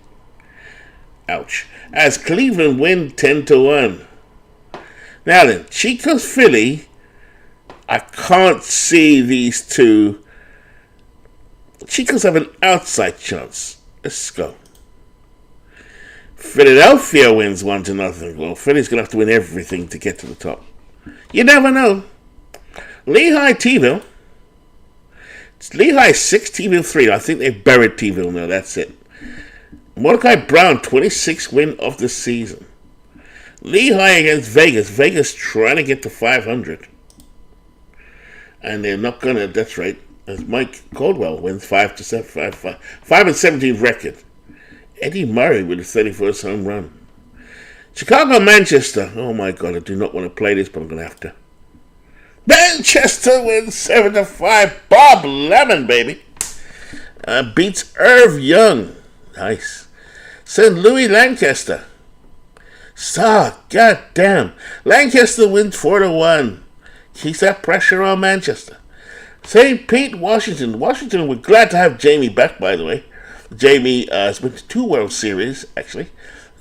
Ouch. As Cleveland win 10-1. Now then, Chico's Philly. I can't see these two. Chico's have an outside chance. Let's go. Philadelphia wins 1-0. Well, Philly's going to have to win everything to get to the top. You never know. Lehigh T-ville. It's Lehigh 6, T-ville 3. I think they've buried T-ville now. That's it. Mordecai Brown, 26th win of the season. Lehigh against Vegas. Vegas trying to get to 500. And they're not going to, that's right, as Mike Caldwell wins 5-17 record. Eddie Murray with his 31st home run. Chicago, Manchester. Oh my God, I do not want to play this, but I'm going to have to. Manchester wins 7-5. Bob Lemon, baby. Beats Irv Young. Nice. St. Louis, Lancaster. Goddamn. Lancaster wins 4-1. Keeps that pressure on Manchester. St. Pete, Washington. Washington, we're glad to have Jamie back, by the way. Jamie has been to 2 World Series, actually.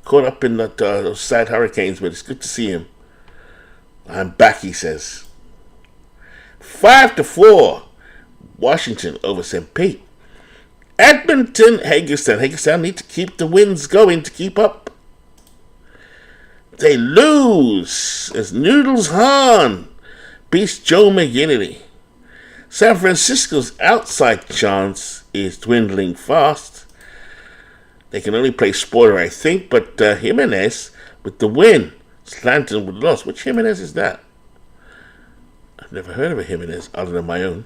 Caught up in those sad hurricanes, but it's good to see him. I'm back, he says. 5-4. Washington over St. Pete. Edmonton, Hagerstown. Hagerstown need to keep the wins going to keep up. They lose as Noodles Hahn beats Joe McGinnity. San Francisco's outside chance is dwindling fast. They can only play spoiler, I think, but Jimenez with the win. Slanton with the loss. Which Jimenez is that? I've never heard of a Jimenez other than my own.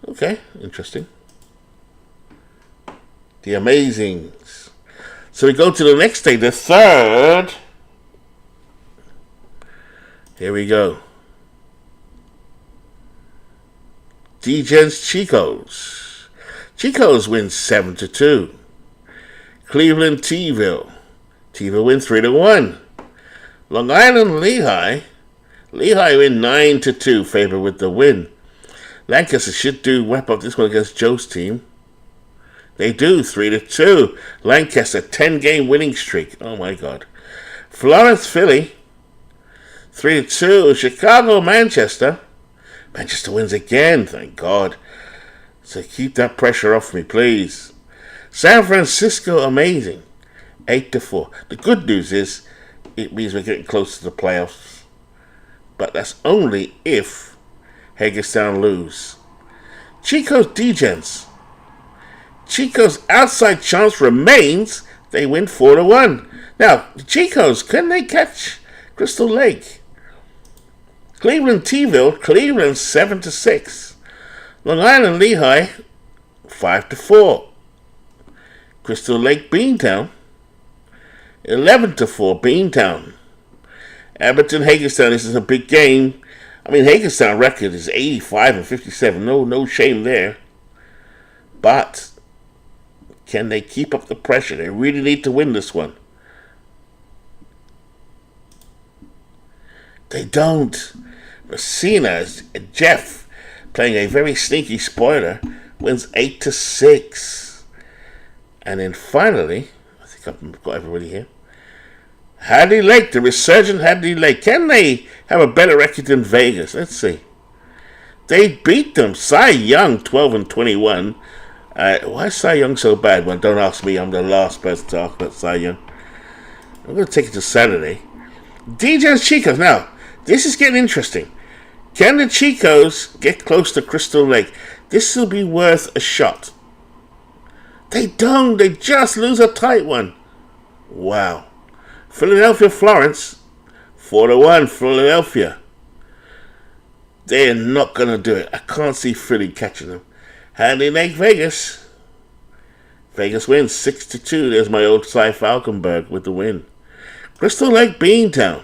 Okay, interesting. The Amazings. So we go to the next day, the 3rd. Here we go. D-Gents Chicos. Chicos win 7-2. Cleveland T-ville. T-ville win 3-1. Long Island Lehigh. Lehigh win 9-2. Favor with the win. Lancaster should wrap up this one against Joe's team. They do 3-2. Lancaster 10-game winning streak. Oh my God. Florence Philly 3-2. Chicago Manchester. Manchester wins again, thank God. So keep that pressure off me, please. San Francisco Amazing 8-4. The good news is it means we're getting close to the playoffs. But that's only if Hagerstown lose. Chico's D-Gents. Chico's outside chance remains. They win 4-1. Now, the Chicos, can they catch Crystal Lake? Cleveland T-ville. Cleveland 7-6. Long Island Lehigh 5-4. Crystal Lake Beantown 11-4. Beantown. Edmonton Hagerstown. This is a big game. I mean, Hagerstown record is 85-57. No shame there. But can they keep up the pressure? They really need to win this one. They don't. Messina, Jeff, playing a very sneaky spoiler, wins 8-6. And then finally, I think I've got everybody here. Hadley Lake, the resurgent Hadley Lake. Can they have a better record than Vegas? Let's see. They beat them. Cy Young, 12-21. Why is Cy Young so bad? Well, don't ask me. I'm the last person to talk about Cy Young. I'm going to take it to Saturday. D-Gents Chicos. Now, this is getting interesting. Can the Chicos get close to Crystal Lake? This will be worth a shot. They don't. They just lose a tight one. Wow. Philadelphia Florence 4-1. Philadelphia. They're not going to do it. I can't see Philly catching them. Hadley Lake Vegas. Vegas wins 6-2. There's my old Cy Falkenberg with the win. Crystal Lake Beantown.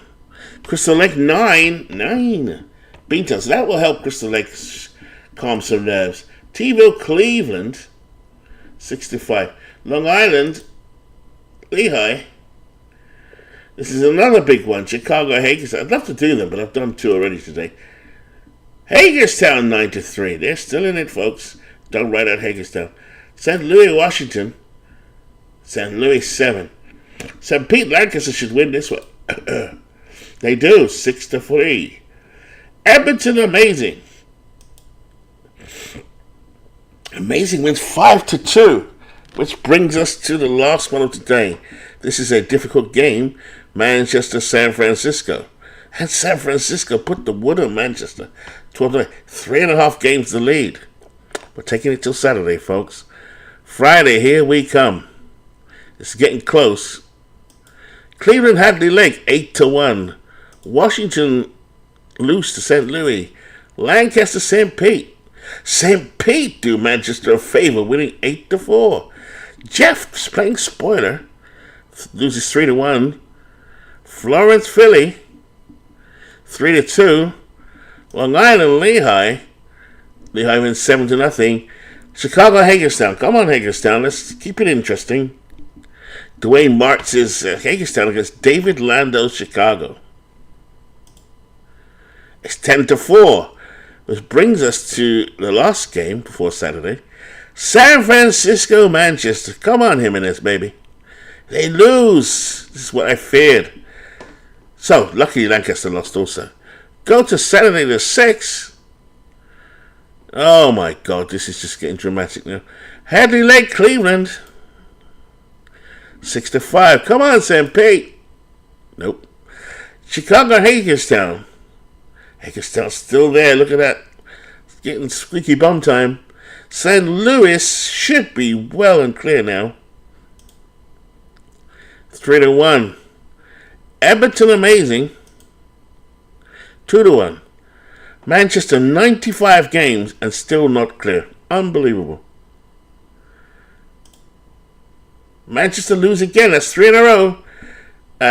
Crystal Lake 9. Beantown. So that will help Crystal Lake calm some nerves. T-ville Cleveland 6-5. Long Island Lehigh. This is another big one. Chicago Hagerstown. I'd love to do them, but I've done 2 already today. Hagerstown 9-3. They're still in it, folks. Don't write out Hagerstown. St. Louis, Washington. St. Louis 7. St. Pete, Lancaster should win this one. They do, 6-3. Edmonton, Amazing. Amazing wins 5-2, which brings us to the last one of today. This is a difficult game. Manchester, San Francisco. And San Francisco put the wood on Manchester. 3.5 games to lead. We're taking it till Saturday, folks. Friday, here we come. It's getting close. Cleveland, Hadley Lake, 8-1. Washington, lose to St. Louis. Lancaster, St. Pete. St. Pete do Manchester a favor, winning 8-4. Jeff's playing spoiler. Loses 3-1. Florence, Philly, 3-2. Long Island, Lehigh. Lehigh wins 7-0. Chicago, Hagerstown. Come on, Hagerstown. Let's keep it interesting. Dwayne Martz's Hagerstown against David Lando's Chicago. It's 10-4, which brings us to the last game before Saturday. San Francisco, Manchester. Come on, Jimenez, baby. They lose. This is what I feared. So, luckily Lancaster lost also. Go to Saturday the 6th. Oh my God, this is just getting dramatic now. Hadley Lake, Cleveland. 6-5. Come on, St. Pete. Nope. Chicago, Hagerstown. Hagerstown's still there. Look at that. It's getting squeaky bum time. St. Louis should be well and clear now. 3-1. Edmonton, Amazing. 2-1. Manchester, 95 games and still not clear. Unbelievable. Manchester lose again. That's 3 in a row.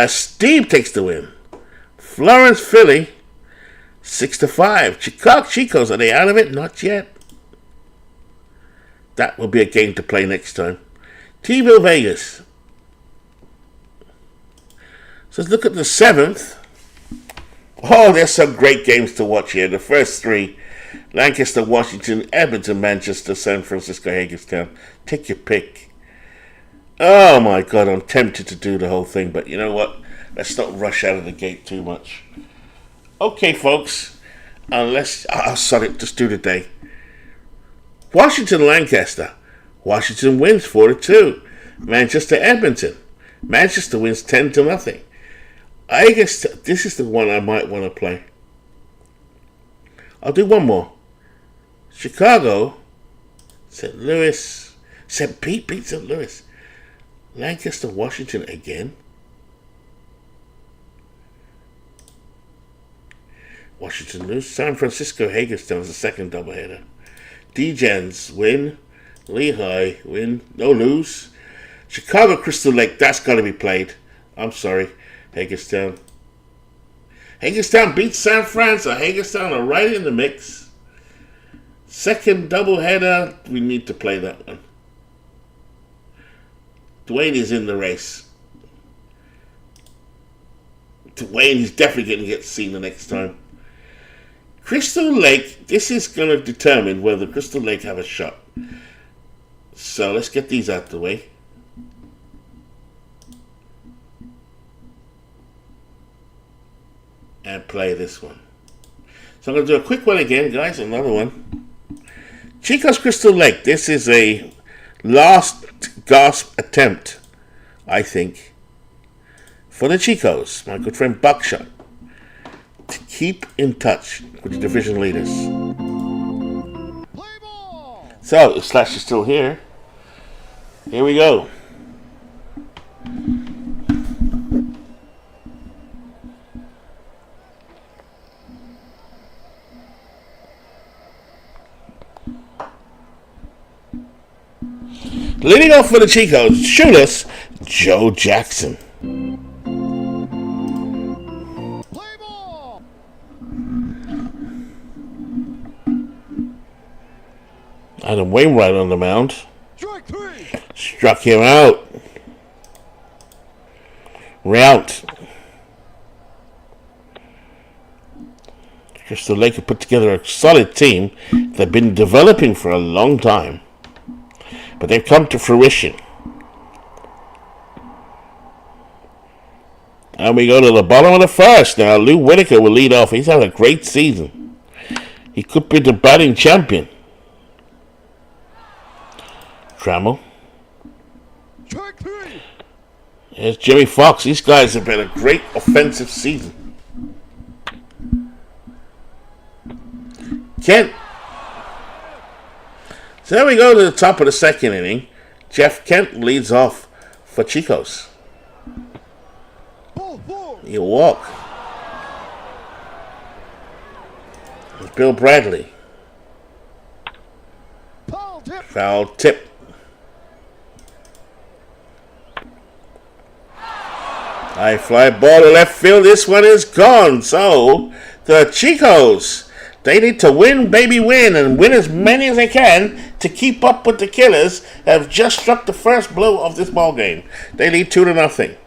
Steve takes the win. Florence, Philly, 6-5. Chicago Chicos, are they out of it? Not yet. That will be a game to play next time. T-Ville, Vegas. So let's look at the 7th. Oh, there's some great games to watch here. The first 3, Lancaster, Washington, Edmonton, Manchester, San Francisco, Hagerstown. Take your pick. Oh my God, I'm tempted to do the whole thing, but you know what? Let's not rush out of the gate too much. Okay, folks. Sorry, just do the day. Washington, Lancaster. Washington wins 4-2. Manchester, Edmonton. Manchester wins 10-0. I guess this is the one I might want to play. I'll do one more. Chicago, St. Louis, St. Pete beat St. Louis. Lancaster, Washington again. Washington lose. San Francisco, Hagerstown is the second doubleheader. D-Gens win. Lehigh win. No lose. Chicago, Crystal Lake, that's got to be played. I'm sorry. Hagerstown. Hagerstown beats San Fran, so Hagerstown are right in the mix. Second doubleheader, we need to play that one. Dwayne is in the race. Dwayne is definitely going to get seen the next time. Crystal Lake, this is going to determine whether Crystal Lake have a shot. So let's get these out of the way. And play this one. So I'm going to do a quick one again, guys. Another one. Chico's Crystal Lake. This is a last gasp attempt, I think, for the Chicos, my good friend Buckshot, to keep in touch with the division leaders. So, if Slash is still here, here we go. Leading off for the Chicos, shooters, Joe Jackson. Adam Wainwright on the mound. Struck him out. Rout. Crystal Lake have put together a solid team. They've been developing for a long time, but they've come to fruition. And we go to the bottom of the first now. Lou Whitaker will lead off. He's had a great season. He could be the batting champion. Trammell. There's Jimmy Fox. These guys have been a great offensive season. Kent. So there we go to the top of the second inning. Jeff Kent leads off for Chicos. He'll walk. There's Bill Bradley. Foul tip. High fly ball to left field. This one is gone. So the Chicos, they need to win, baby, win, and win as many as they can to keep up with the Killers that have just struck the first blow of this ball game. They lead 2-0.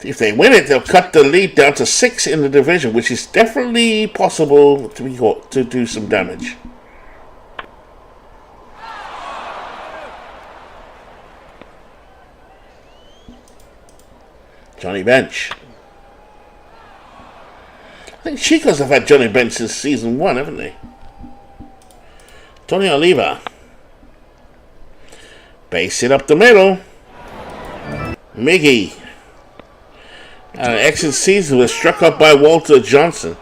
If they win it, they'll cut the lead down to 6 in the division, which is definitely possible to do some damage. Johnny Bench. I think Chicos have had Johnny Bench since season 1, haven't they? Tony Oliva. Base hit up the middle. Miggy. An excellent season was struck up by Walter Johnson.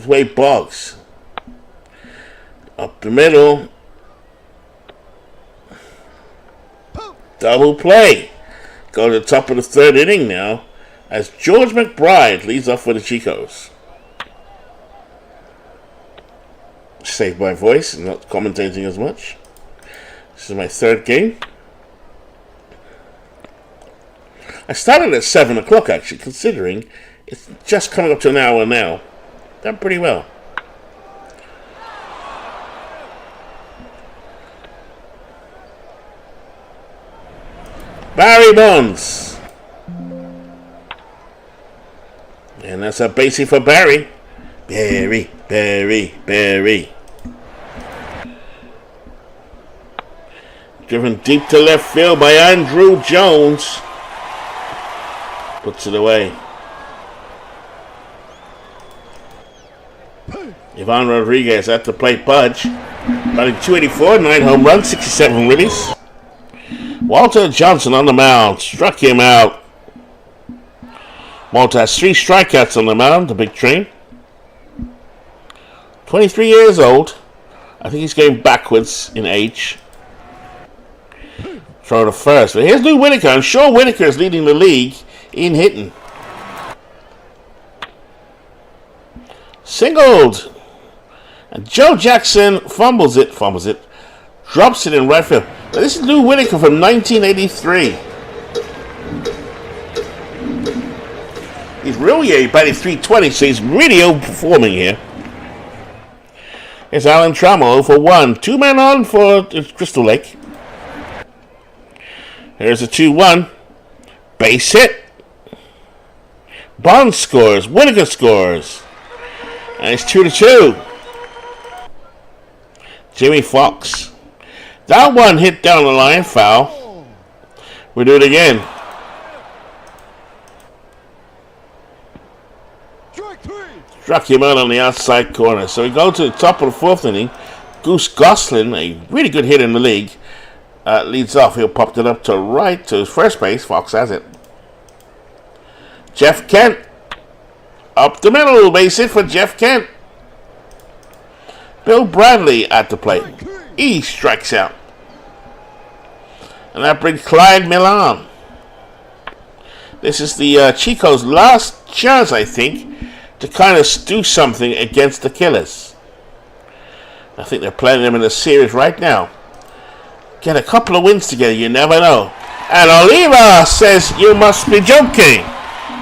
Wade Boggs. Up the middle. Double play. Go to the top of the third inning now as George McBride leads off for the Chicos. Saved my voice and not commentating as much. This is my third game. I started at 7 o'clock actually, considering it's just coming up to an hour now. Done pretty well. Barry Bonds. And that's a base hit for Barry. Barry. Driven deep to left field by Andrew Jones. Puts it away. Ivan Rodriguez at the plate. Budge. Batting .284, 9 home runs, 67 ribbies. Walter Johnson on the mound. Struck him out. Walter has 3 strikeouts on the mound, the big train. 23 years old. I think he's going backwards in age. Throw to first. But here's Lou Whitaker. I'm sure Whitaker is leading the league in hitting. Singled. And Joe Jackson fumbles it. Drops it in right field. But this is Lou Whitaker from 1983. He's really batting .320, so he's really overperforming here. Here's Alan Trammell for 1. 2 men on for Crystal Lake. Here's a 2-1. Base hit. Bond scores. Whitaker scores. And it's 2-2. Jimmy Fox. That one hit down the line. Foul. We do it again. Struck him out on the outside corner. So we go to the top of the 4th inning. Goose Goslin, a really good hit in the league, leads off. He'll pop it up to right to first base. Fox has it. Jeff Kent. Up the middle. Base hit for Jeff Kent. Bill Bradley at the plate. He strikes out. And that brings Clyde Milan. This is the Chicos' last chance, I think, to kind of do something against the Killers. I think they're playing them in a series right now. Get a couple of wins together, you never know. And Oliva says you must be joking,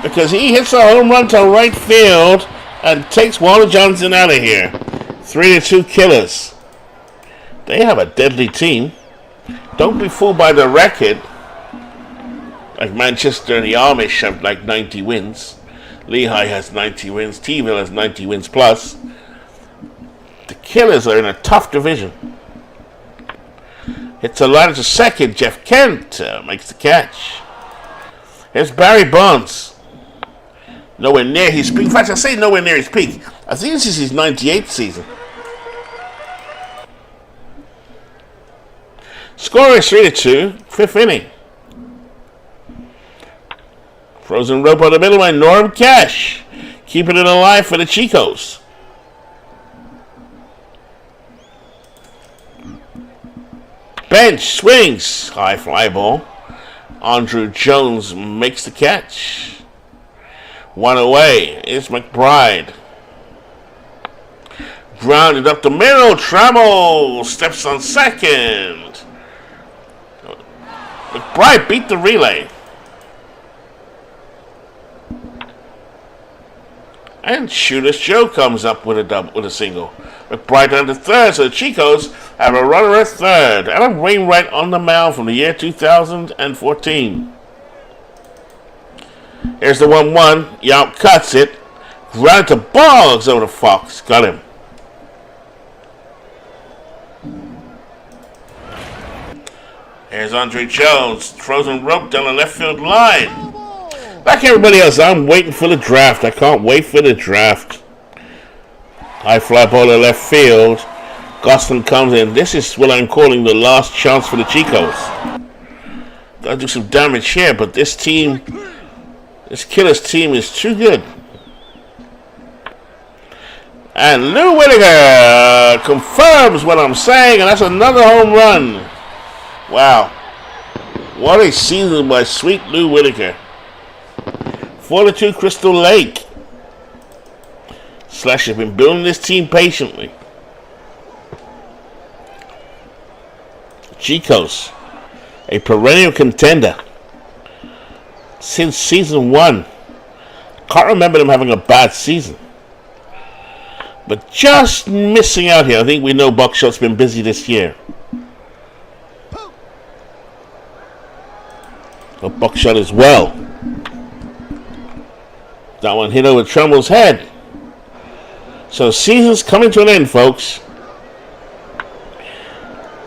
because he hits a home run to right field and takes Walter Johnson out of here. 3-2 Killers. They have a deadly team. Don't be fooled by the record. Like Manchester and the Amish have like 90 wins. Lehigh has 90 wins. T-ville has 90 wins plus. The Killers are in a tough division. Hits a ladder to second. Jeff Kent makes the catch. Here's Barry Bonds. Nowhere near his peak. In fact, I say nowhere near his peak. I think this is his 98th season. Score is 3-2. Fifth inning. Frozen rope on the middle by Norm Cash. Keeping it alive for the Chicos. Bench swings. High fly ball. Andrew Jones makes the catch. One away is McBride. Grounded up the middle. Trammell steps on second. McBride beat the relay. And Shooters Joe comes up with a single. McBride down to third, so the Chicos have a runner at third. Adam Wainwright on the mound from the year 2014. Here's the 1-1. Yount cuts it. Ground to Boggs over to Fox. Got him. Here's Andre Jones. Frozen rope down the left field line. Like everybody else, I'm waiting for the draft. I can't wait for the draft. High fly ball to left field. Gosling comes in. This is what I'm calling the last chance for the Chicos. Gotta do some damage here, but this team, this Killers team is too good. And Lou Whitaker confirms what I'm saying, and that's another home run. Wow. What a season by sweet Lou Whitaker. 4-2 Crystal Lake. Slash has been building this team patiently. Chicos, a perennial contender since season 1. Can't remember them having a bad season. But just missing out here. I think we know Buckshot's been busy this year. But Buckshot as well. That one hit over Trumbull's head. So season's coming to an end, folks.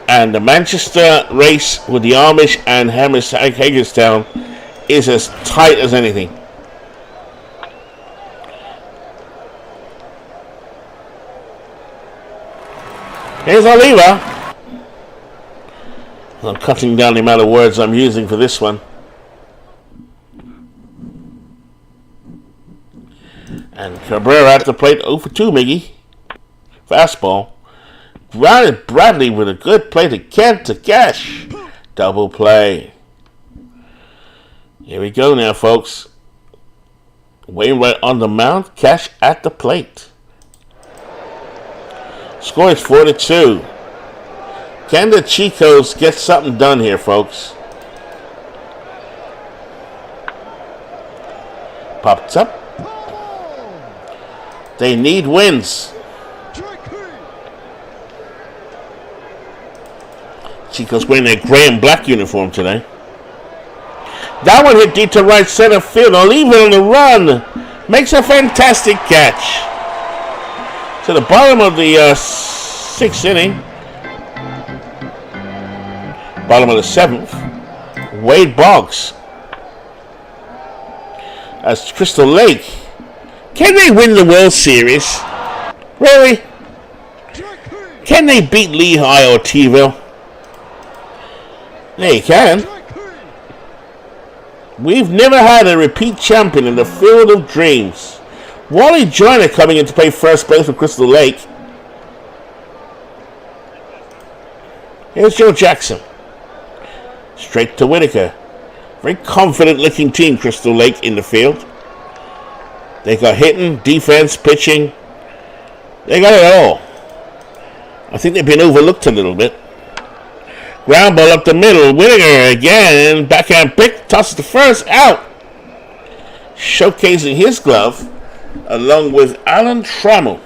And the Manchester race with the Amish and Hagerstown is as tight as anything. Here's Oliva. I'm cutting down the amount of words I'm using for this one. And Cabrera at the plate, 0-for-2, Miggy. Fastball. Grounded Bradley with a good play to Kent to Cash. Double play. Here we go now, folks. Wainwright on the mound, Cash at the plate. Score is 4-2. Can the Chicos get something done here, folks? Pops up. They need wins. Chicos wearing their gray and black uniform today. That one hit deep to right center field. Oliva on the run. Makes a fantastic catch. To the bottom of the 6th inning. Bottom of the 7th. Wade Boggs. As Crystal Lake. Can they win the World Series? Really? Can they beat Lehigh or T-ville? They can. We've never had a repeat champion in the Field of Dreams. Wally Joyner coming in to play first base for Crystal Lake. Here's Joe Jackson. Straight to Whitaker. Very confident looking team, Crystal Lake, in the field. They got hitting, defense, pitching. They got it all. I think they've been overlooked a little bit. Ground ball up the middle. Whitaker again. Backhand pick. Tosses the first out. Showcasing his glove along with Alan Trammell.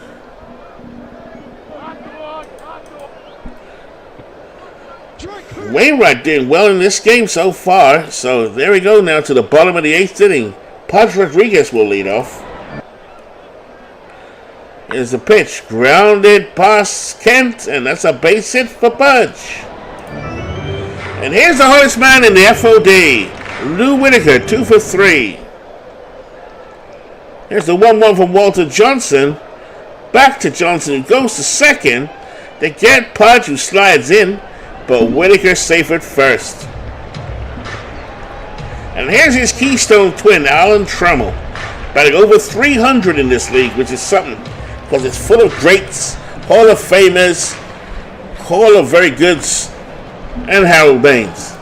Wainwright doing well in this game so far. So there we go now to the bottom of the 8th inning. Pudge Rodriguez will lead off. Here's the pitch. Grounded past Kent, and that's a base hit for Budge. And here's the hottest man in the FOD, Lou Whitaker, 2 for 3. Here's the 1-1 from Walter Johnson. Back to Johnson, who goes to second. They get Pudge, who slides in, but Whitaker safe at first. And here's his keystone twin, Alan Trammell, batting over 300 in this league, which is something, because it's full of greats, Hall of Famers, Hall of Very Goods, and Harold Baines.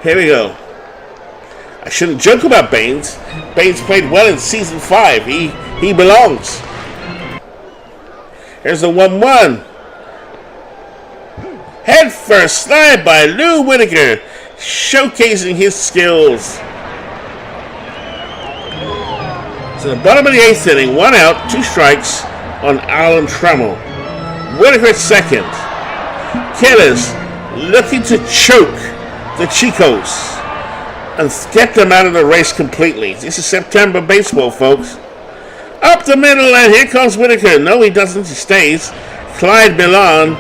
Here we go. I shouldn't joke about Baines. Baines played well in season 5. He belongs. Here's the 1-1. Head first slide by Lou Whitaker, showcasing his skills. So the bottom of the 8th inning, 1 out, 2 strikes on Alan Trammell. Whitaker at second. Killers looking to choke the Chicos and get them out of the race completely. This is September baseball, folks. Up the middle, and here comes Whitaker. No, he doesn't. He stays. Clyde Milan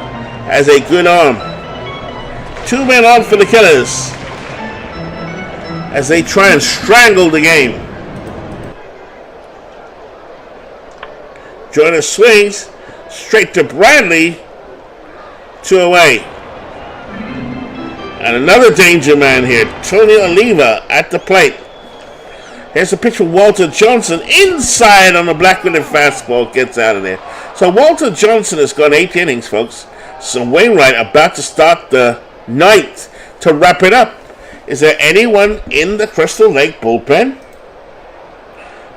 has a good arm. 2 men on for the Killers as they try and strangle the game. Joyner swings straight to Bradley. 2 away. And another danger man here, Tony Oliva at the plate. Here's a pitch from Walter Johnson inside on the black-winged fastball, gets out of there. So Walter Johnson has gone 8 innings, folks. So Wainwright about to start the 9th to wrap it up. Is there anyone in the Crystal Lake bullpen?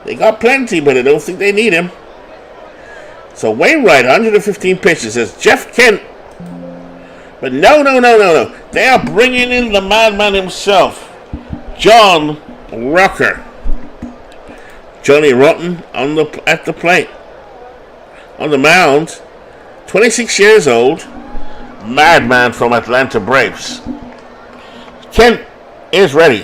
They got plenty, but I don't think they need him. So Wainwright, 115 pitches, says Jeff Kent. But no. They are bringing in the madman himself, John Rucker. Johnny Rotten at the plate. On the mound, 26 years old, madman from Atlanta Braves. Kent is ready.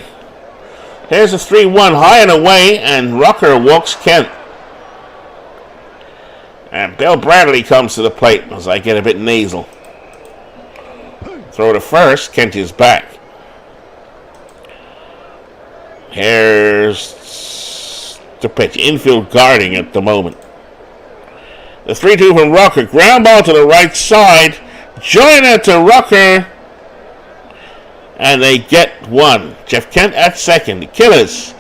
Here's a 3-1 high and away, and Rucker walks Kent. And Bill Bradley comes to the plate as I get a bit nasal. Throw to first, Kent is back. Here's the pitch. Infield guarding at the moment. The 3-2 from Rucker. Ground ball to the right side. Joyner to Rucker. And they get 1. Jeff Kent at second. The Killers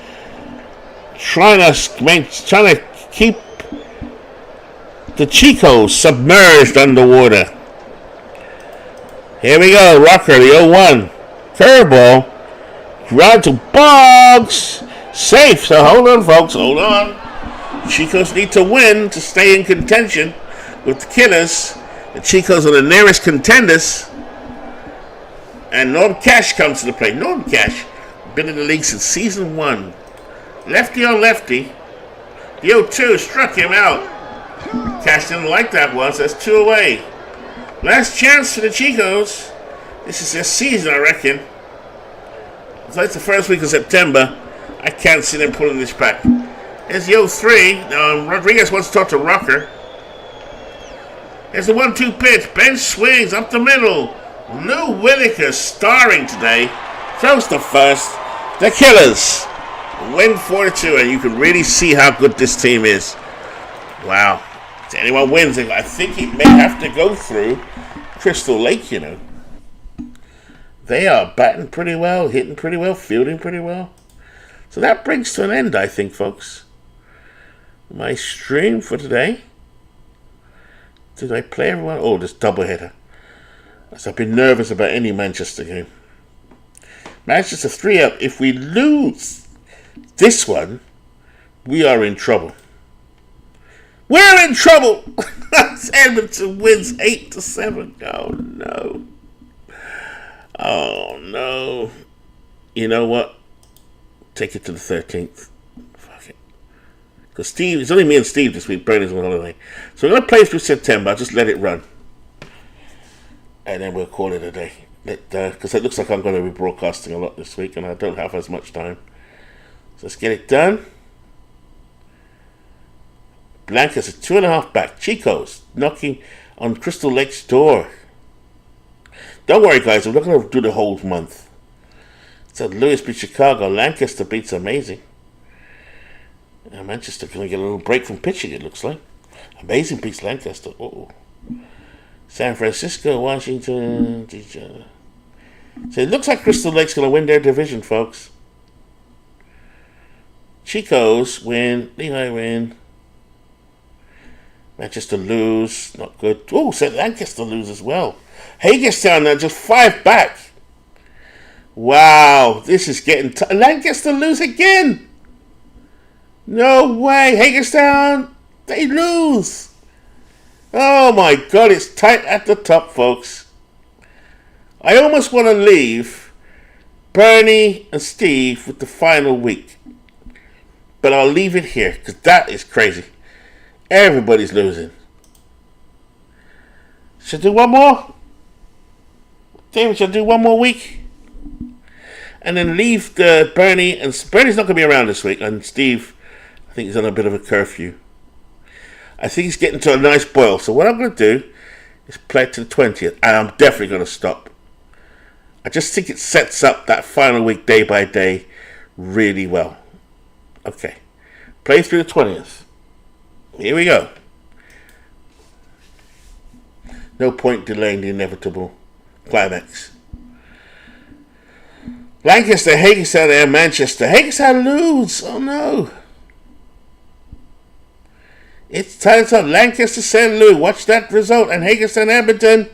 trying to keep the Chicos submerged underwater. Here we go. Rucker, the 0-1. Curveball. Ground to Boggs. Safe. So hold on, folks. Hold on. Chicos need to win to stay in contention with the Killers. The Chicos are the nearest contenders. And Norm Cash comes to the plate. Norm Cash, been in the league since season 1. Lefty on lefty. The 0-2 struck him out. Cash didn't like that one, so that's 2 away. Last chance for the Chicos. This is their season, I reckon. It's like the first week of September. I can't see them pulling this back. Here's the 0-3. Rodriguez wants to talk to Rucker. Here's the 1-2 pitch. Bench swings up the middle. Lou Whitaker starring today. Throws to first. The Killers win 4-2, and you can really see how good this team is. Wow. If anyone wins, I think he may have to go through Crystal Lake, you know. They are batting pretty well, hitting pretty well, fielding pretty well. So that brings to an end, I think, folks, my stream for today. Did I play everyone? Oh, this doubleheader. As I've been nervous about any Manchester game. Manchester 3 up. If we lose this one, we are in trouble. We're in trouble! Edmonton wins 8-7. Oh, no. Oh, no. You know what? Take it to the 13th. Fuck it. Because Steve, it's only me and Steve this week. Brandon's on holiday. So we're going to play through September. I'll just let it run. And then we'll call it a day. Because it looks like I'm going to be broadcasting a lot this week, and I don't have as much time. So let's get it done. Lancaster 2.5 back. Chico's knocking on Crystal Lake's door. Don't worry, guys. I'm not going to do the whole month. St. Louis beats Chicago. Lancaster beats Amazing. And Manchester going to get a little break from pitching, it looks like. Amazing beats Lancaster. Oh. San Francisco, Washington. So it looks like Crystal Lake's going to win their division, folks. Chico's win. Lehigh win. Manchester lose. Not good. Oh, St. Lancaster lose as well. Hagerstown now just 5 back. Wow, this is getting Lancaster lose again. No way. Hagerstown, they lose. Oh my God, it's tight at the top, folks. I almost want to leave Bernie and Steve with the final week. But I'll leave it here because that is crazy. Everybody's losing. Should I do one more? David, should I do one more week? And then leave the Bernie, and Bernie's not going to be around this week, and Steve, I think he's on a bit of a curfew. I think he's getting to a nice boil, so what I'm going to do is play it to the 20th, and I'm definitely going to stop. I just think it sets up that final week day by day really well. Okay, play through the 20th. Here we go. No point delaying the inevitable climax. Lancaster, Hagerstown, and Manchester. Hagerstown lose. Oh no. It's time to Lancaster, St. Louis. Watch that result. And Hagerstown, Edmonton.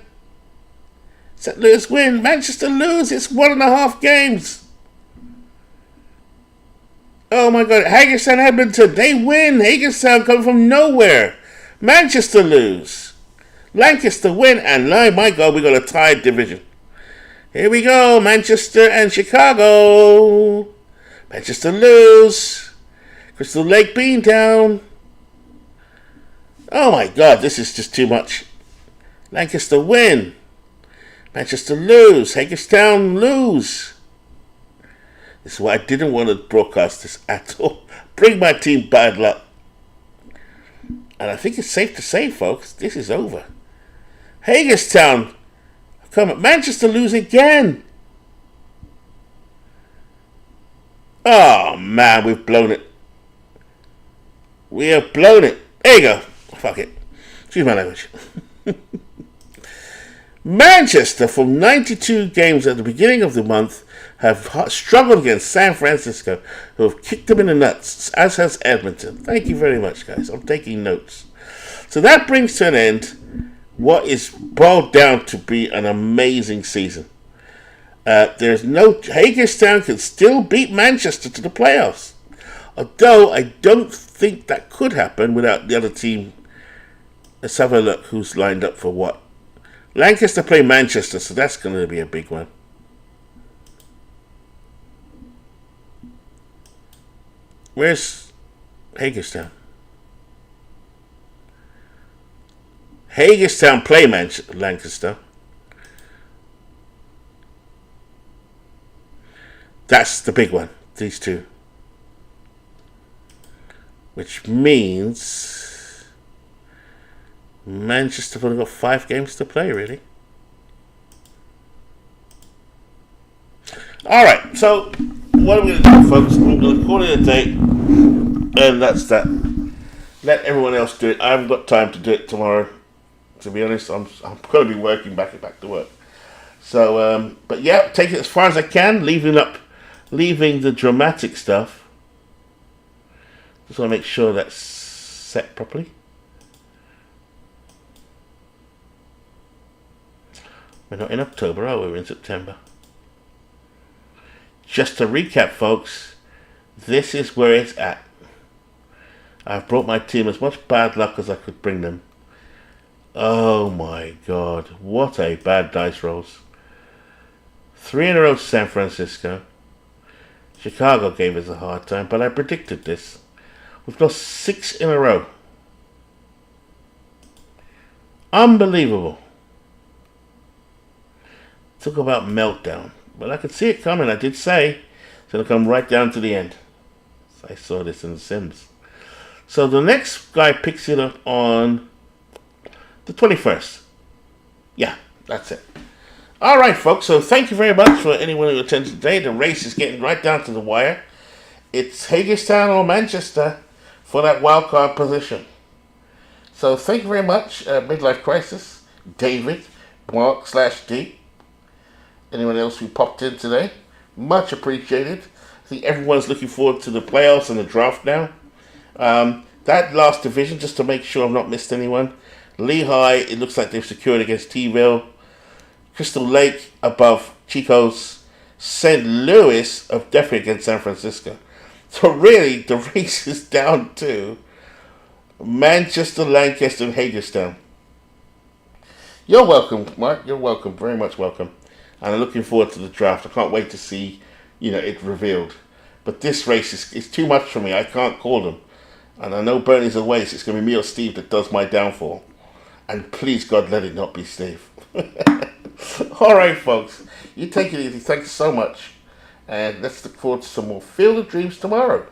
St. Louis win. Manchester lose. It's 1.5 games. Oh my God. Hagerstown, Edmonton. They win. Hagerstown come from nowhere. Manchester lose. Lancaster win. And oh my God, we got a tied division. Here we go, Manchester and Chicago. Manchester lose. Crystal Lake Beantown. Oh my God, this is just too much. Lancaster win. Manchester lose. Hagerstown lose. This is why I didn't want to broadcast this at all. Bring my team bad luck. And I think it's safe to say, folks, this is over. Hagerstown. Come on, Manchester lose again. Oh man, we've blown it. We have blown it. There you go. Fuck it. Excuse my language. Manchester, from 92 games at the beginning of the month, have struggled against San Francisco, who have kicked them in the nuts, as has Edmonton. Thank you very much, guys. I'm taking notes. So that brings to an end what is boiled down to be an amazing season. There's no Hagerstown can still beat Manchester to the playoffs, although I don't think that could happen without the other team. Let's have a look who's lined up for what. Lancaster play Manchester, so that's going to be a big one. Where's Hagerstown? Hagerstown play Lancaster. That's the big one. These two. Which means Manchester have only got 5 games to play, really. Alright, so what are we going to do, folks? We're going to call it a day. And that's that. Let everyone else do it. I haven't got time to do it tomorrow. To be honest, I'm going to be working back to work. So, but yeah, take it as far as I can, leaving the dramatic stuff. Just want to make sure that's set properly. We're not in October, are we? We're in September. Just to recap, folks, this is where it's at. I've brought my team as much bad luck as I could bring them. Oh my God, what a bad dice rolls. 3 in a row to San Francisco. Chicago gave us a hard time, but I predicted this. We've lost 6 in a row. Unbelievable. Talk about meltdown. But I could see it coming. I did say it's going to come right down to the end. I saw this in The Sims. So the next guy picks it up on the 21st. Yeah, that's it. All right, folks. So thank you very much for anyone who attended today. The race is getting right down to the wire. It's Hagerstown or Manchester for that wild card position. So thank you very much, Midlife Crisis, David, Mark/D. Anyone else who popped in today? Much appreciated. I think everyone's looking forward to the playoffs and the draft now. That last division, just to make sure I've not missed anyone. Lehigh, it looks like they've secured against T-Ville. Crystal Lake above Chico's. St. Louis definitely against San Francisco. So really, the race is down to Manchester, Lancaster, and Hagerstown. You're welcome, Mark. You're welcome. Very much welcome. And I'm looking forward to the draft. I can't wait to see, it revealed. But this race is too much for me. I can't call them. And I know Bernie's away, so it's going to be me or Steve that does my downfall. And please, God, let it not be Steve. All right, folks. You take it easy. Thanks so much. And let's look forward to some more Field of Dreams tomorrow.